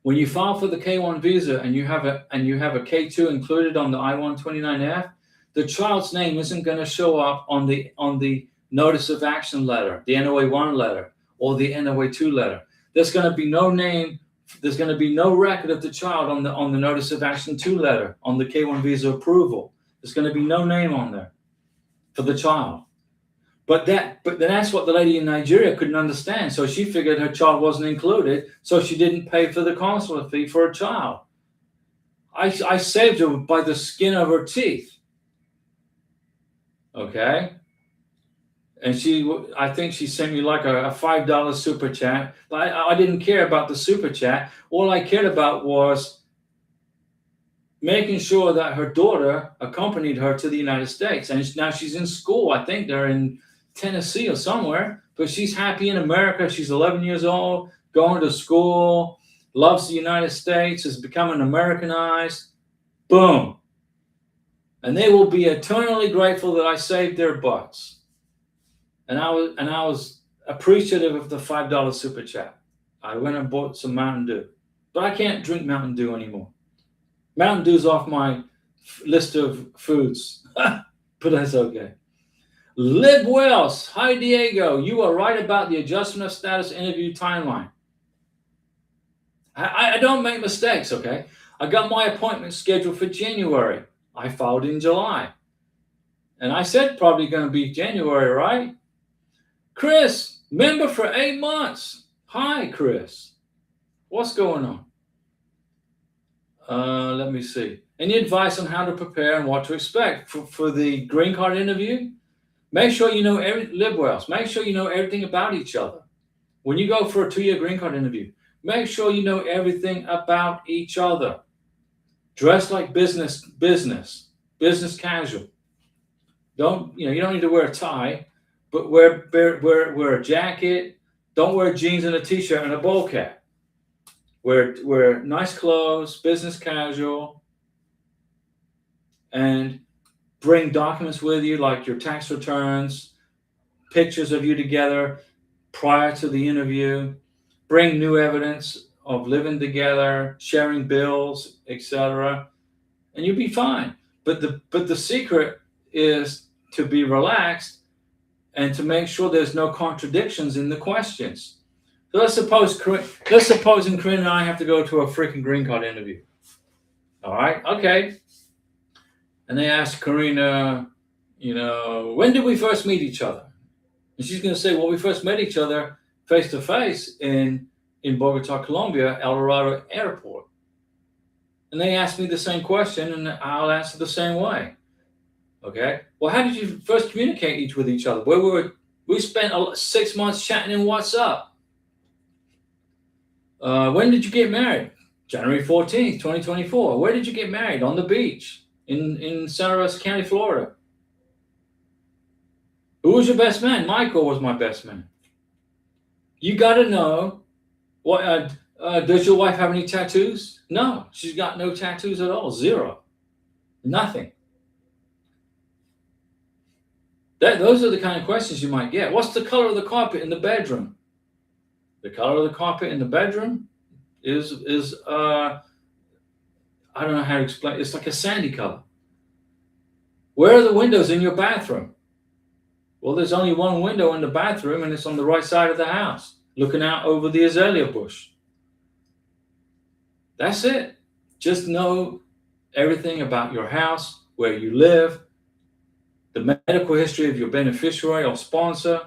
When you file for the K1 visa and you have a K2 included on the I-129F, the child's name isn't going to show up on the notice of action letter, the NOA-1 letter, or the NOA-2 letter. There's going to be no name. There's going to be no record of the child on the notice of action 2 letter, on the K1 visa approval. There's going to be no name on there for the child. But that's what the lady in Nigeria couldn't understand. So she figured her child wasn't included, so she didn't pay for the consular fee for her child. I saved her by the skin of her teeth. Okay, and I think she sent me like a $5 super chat, but I didn't care about the super chat. All I cared about was making sure that her daughter accompanied her to the United States, and now she's in school. I think they're in Tennessee or somewhere, but she's happy in America. She's 11 years old, going to school, loves the United States, is becoming Americanized. Boom. And they will be eternally grateful that I saved their butts. And I was appreciative of the $5 super chat. I went and bought some Mountain Dew. But I can't drink Mountain Dew anymore. Mountain Dew's off my list of foods. But that's okay. Lib Wells. Hi, Diego. You are right about the adjustment of status interview timeline. I don't make mistakes, okay? I got my appointment scheduled for January. I filed in July. And I said probably going to be January, right? Chris, member for 8 months. Hi, Chris. What's going on? Let me see. Any advice on how to prepare and what to expect for the green card interview? Make sure you know Libwells. Make sure you know everything about each other. When you go for a 2-year green card interview, make sure you know everything about each other. Dress like business casual. You don't need to wear a tie, but wear a jacket. Don't wear jeans and a t-shirt and a bowl cap. Wear nice clothes, business casual, and bring documents with you like your tax returns, pictures of you together prior to the interview. Bring new evidence of living together, sharing bills, etc., and you'll be fine. But the secret is to be relaxed and to make sure there's no contradictions in the questions. So let's suppose Corinne and I have to go to a freaking green card interview. All right, okay. And they ask Karina, when did we first meet each other? And she's going to say, well, we first met each other face to face in Bogota, Colombia, El Dorado Airport. And they asked me the same question, and I'll answer the same way. Okay. Well, how did you first communicate with each other? We spent 6 months chatting in WhatsApp. When did you get married? January 14th, 2024. Where did you get married? On the beach in Santa Rosa County, Florida. Who was your best man? Michael was my best man. You got to know what. Does your wife have any tattoos? No, she's got no tattoos at all. Zero. Nothing. Those are the kind of questions you might get. What's the color of the carpet in the bedroom? The color of the carpet in the bedroom is I don't know how to explain. It's like a sandy color. Where are the windows in your bathroom? Well, there's only one window in the bathroom, and it's on the right side of the house, looking out over the azalea bush. That's it. Just know everything about your house, where you live, the medical history of your beneficiary or sponsor.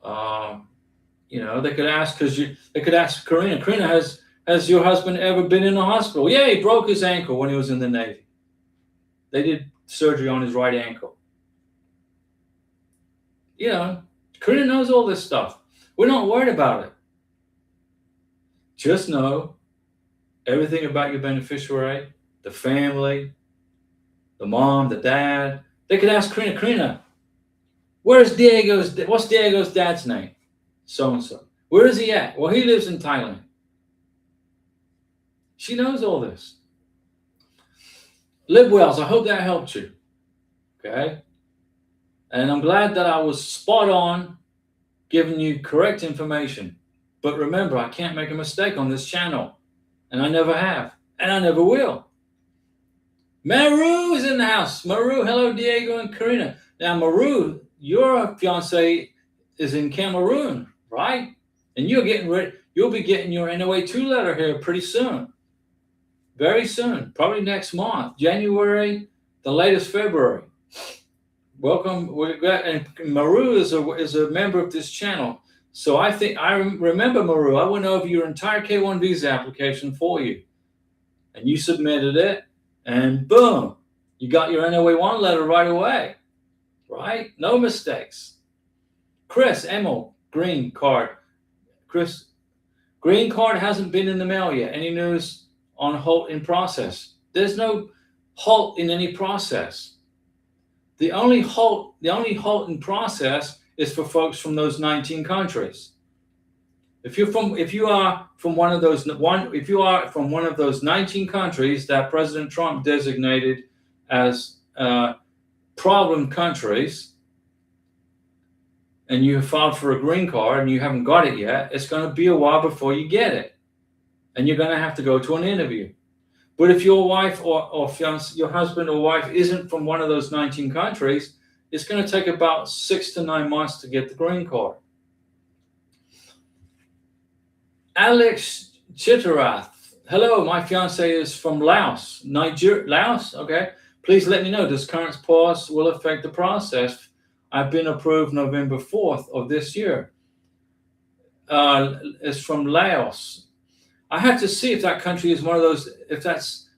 They could ask they could ask Karina. Karina, has your husband ever been in the hospital? Yeah, he broke his ankle when he was in the Navy. They did surgery on his right ankle. Karina knows all this stuff. We're not worried about it. Just know everything about your beneficiary, the family, the mom, the dad. They could ask Karina, Karina, what's Diego's dad's name? So-and-so. Where is he at? Well, he lives in Thailand. She knows all this. Live Wells, I hope that helped you. Okay? And I'm glad that I was spot on giving you correct information. But remember, I can't make a mistake on this channel. And I never have. And I never will. Maru is in the house. Maru, hello, Diego and Karina. Now, Maru, your fiance is in Cameroon, right? And you'll be getting your NOA2 letter here pretty soon. Very soon. Probably next month. January, the latest February. Welcome. And Maru is a member of this channel. So I remember, Maru, I went over your entire K1 visa application for you. And you submitted it. And boom, you got your NOA1 letter right away. Right? No mistakes. Chris, Emil, green card. Chris, green card hasn't been in the mail yet. Any news on halt in process? There's no halt in any process. The only halt in process is for folks from those 19 countries. If you are from one of those 19 countries that President Trump designated as problem countries, and you have filed for a green card and you haven't got it yet, it's going to be a while before you get it, and you're going to have to go to an interview. But if your wife or fiance, your husband or wife isn't from one of those 19 countries, it's going to take about 6 to 9 months to get the green card. Alex Chitterath, hello, my fiance is from Laos. Laos, okay. Please let me know, does current pause will affect the process? I've been approved November 4th of this year. It's from Laos. I have to see if that country is one of those,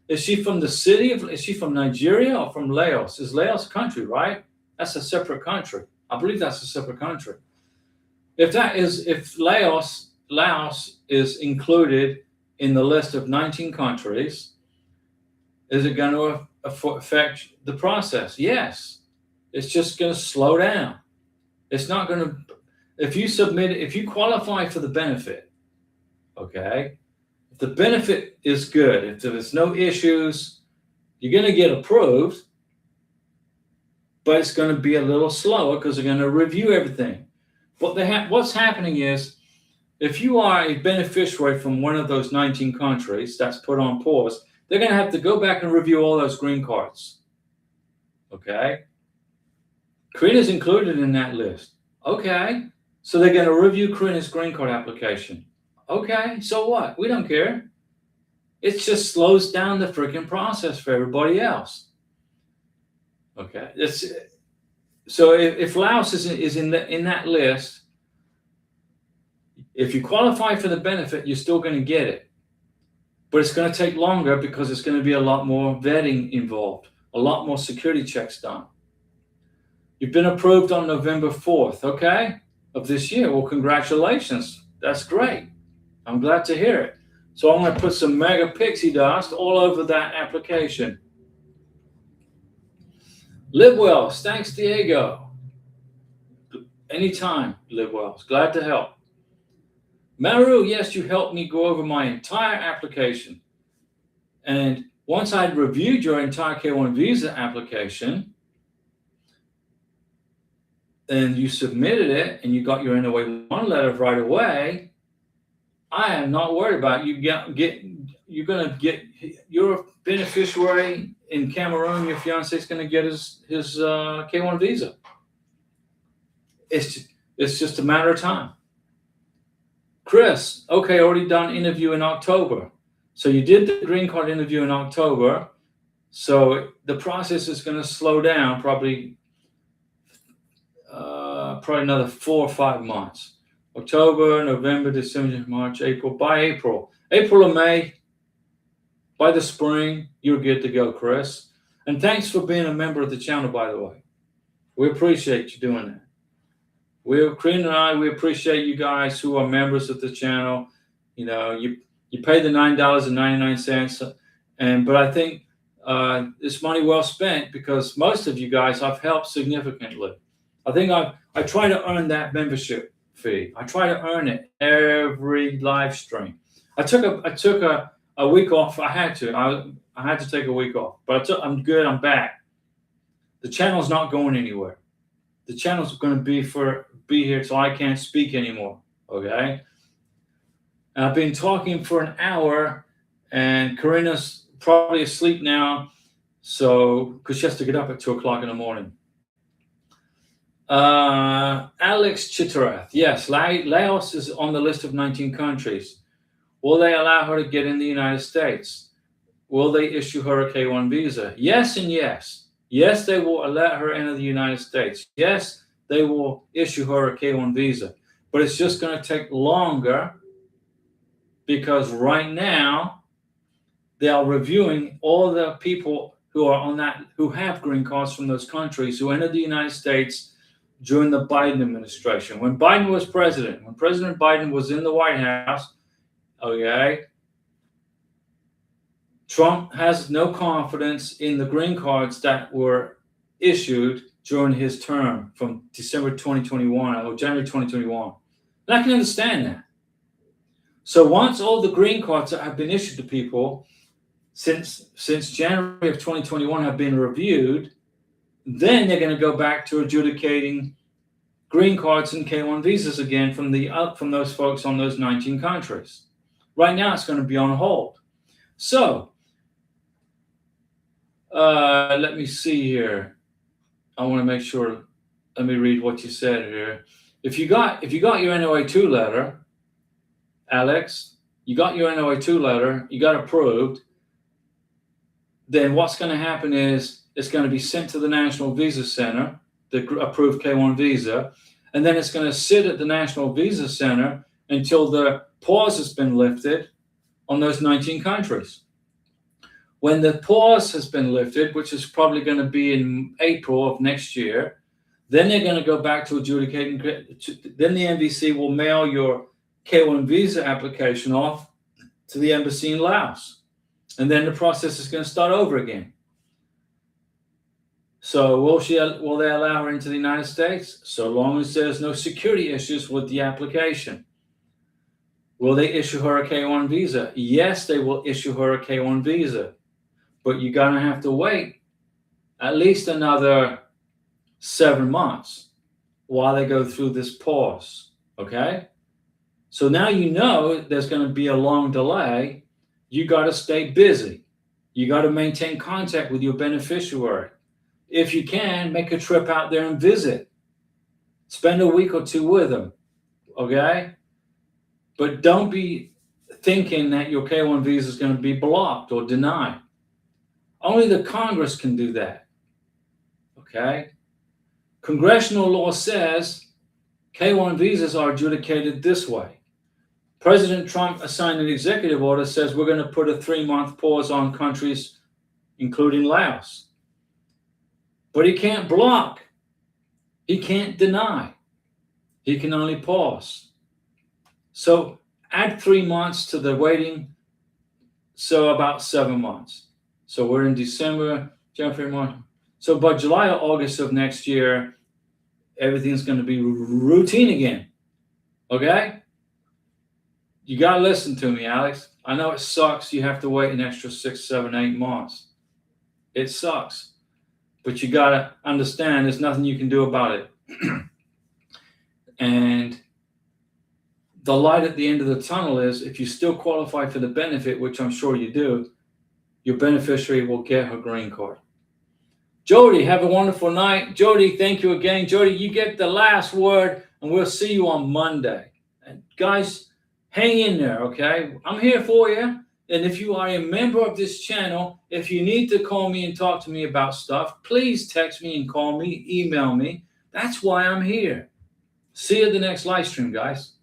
is she from is she from Nigeria or from Laos? Is Laos a country, right? That's a separate country. I believe that's a separate country. If Laos is included in the list of 19 countries, is it going to affect the process? Yes. It's just going to slow down. It's not going to, if you qualify for the benefit, okay, if the benefit is good, if there's no issues, you're going to get approved, but it's going to be a little slower because they're going to review everything. What's happening is, if you are a beneficiary from one of those 19 countries that's put on pause, they're going to have to go back and review all those green cards. Okay? Karina's included in that list. Okay. So they're going to review Karina's green card application. Okay. So what? We don't care. It just slows down the freaking process for everybody else. Okay. So if Laos is in that list, if you qualify for the benefit, you're still going to get it. But it's going to take longer because it's going to be a lot more vetting involved, a lot more security checks done. You've been approved on November 4th, okay, of this year. Well, congratulations. That's great. I'm glad to hear it. So I'm going to put some mega pixie dust all over that application. Live well. Thanks, Diego. Anytime, Live well. Glad to help. Maru, yes, you helped me go over my entire application. And once I'd reviewed your entire K1 visa application, and you submitted it and you got your NOA1 letter right away, I am not worried about it. You're going to get your beneficiary in Cameroon. Your fiance is going to get his K1 visa. It's just a matter of time. Chris, okay, already done interview in October. So you did the green card interview in October. So the process is going to slow down probably another 4 or 5 months. October, November, December, March, April. By April or May, by the spring, you're good to go, Chris. And thanks for being a member of the channel, by the way. We appreciate you doing that. Corinne and I, we appreciate you guys who are members of the channel. You know, you pay the $9.99, but I think it's money well spent because most of you guys I've helped significantly. I think I try to earn that membership fee. I try to earn it every live stream. I took a week off. I had to take a week off, but I'm good. I'm back. The channel's not going anywhere. The channel's going to be here till I can't speak anymore. Okay. And I've been talking for an hour, and Karina's probably asleep now, because she has to get up at 2 o'clock in the morning. Alex Chitterath, yes, Laos is on the list of 19 countries. Will they allow her to get in the United States? Will they issue her a K1 visa? Yes and yes. Yes, they will let her enter the United States. Yes, they will issue her a K1 visa. But it's just going to take longer because right now they are reviewing all the people who are on that, who have green cards from those countries, who entered the United States during the Biden administration. When Biden was president, when President Biden was in the White House, okay, Trump has no confidence in the green cards that were issued during his term from December 2021 or January 2021. And I can understand that. So once all the green cards that have been issued to people since January of 2021 have been reviewed, then they're going to go back to adjudicating green cards and K1 visas again from those folks on those 19 countries. Right now, it's going to be on hold. So let me see here. I want to make sure. Let me read what you said here. If you got your NOA2 letter, Alex, you got your NOA2 letter, you got approved, then what's going to happen is it's going to be sent to the National Visa Center, the approved K1 visa, and then it's going to sit at the National Visa Center until the pause has been lifted on those 19 countries. When the pause has been lifted, which is probably going to be in April of next year, then they're going to go back to adjudicating. Then the NVC will mail your K1 visa application off to the embassy in Laos. And then the process is going to start over again. So will they allow her into the United States? So long as there's no security issues with the application. Will they issue her a K1 visa? Yes, they will issue her a K1 visa. But you're going to have to wait at least another 7 months while they go through this pause. Okay? So now you know there's going to be a long delay. You got to stay busy. You got to maintain contact with your beneficiary. If you can, make a trip out there and visit. Spend a week or two with them. Okay? But don't be thinking that your K1 visa is going to be blocked or denied. Only the Congress can do that. Okay? Congressional law says K-1 visas are adjudicated this way. President Trump assigned an executive order that says we're going to put a 3-month pause on countries, including Laos. But he can't block. He can't deny. He can only pause. So add 3 months to the waiting, so about 7 months. So we're in December, January, March. So by July or August of next year, everything's going to be routine again. Okay? You got to listen to me, Alex. I know it sucks. You have to wait an extra 6, 7, 8 months. It sucks. But you got to understand there's nothing you can do about it. And the light at the end of the tunnel is if you still qualify for the benefit, which I'm sure you do, your beneficiary will get her green card. Jody, have a wonderful night. Jody, thank you again. Jody, you get the last word, and we'll see you on Monday. And guys, hang in there, okay? I'm here for you. And if you are a member of this channel, if you need to call me and talk to me about stuff, please text me and call me, email me. That's why I'm here. See you at the next live stream, guys.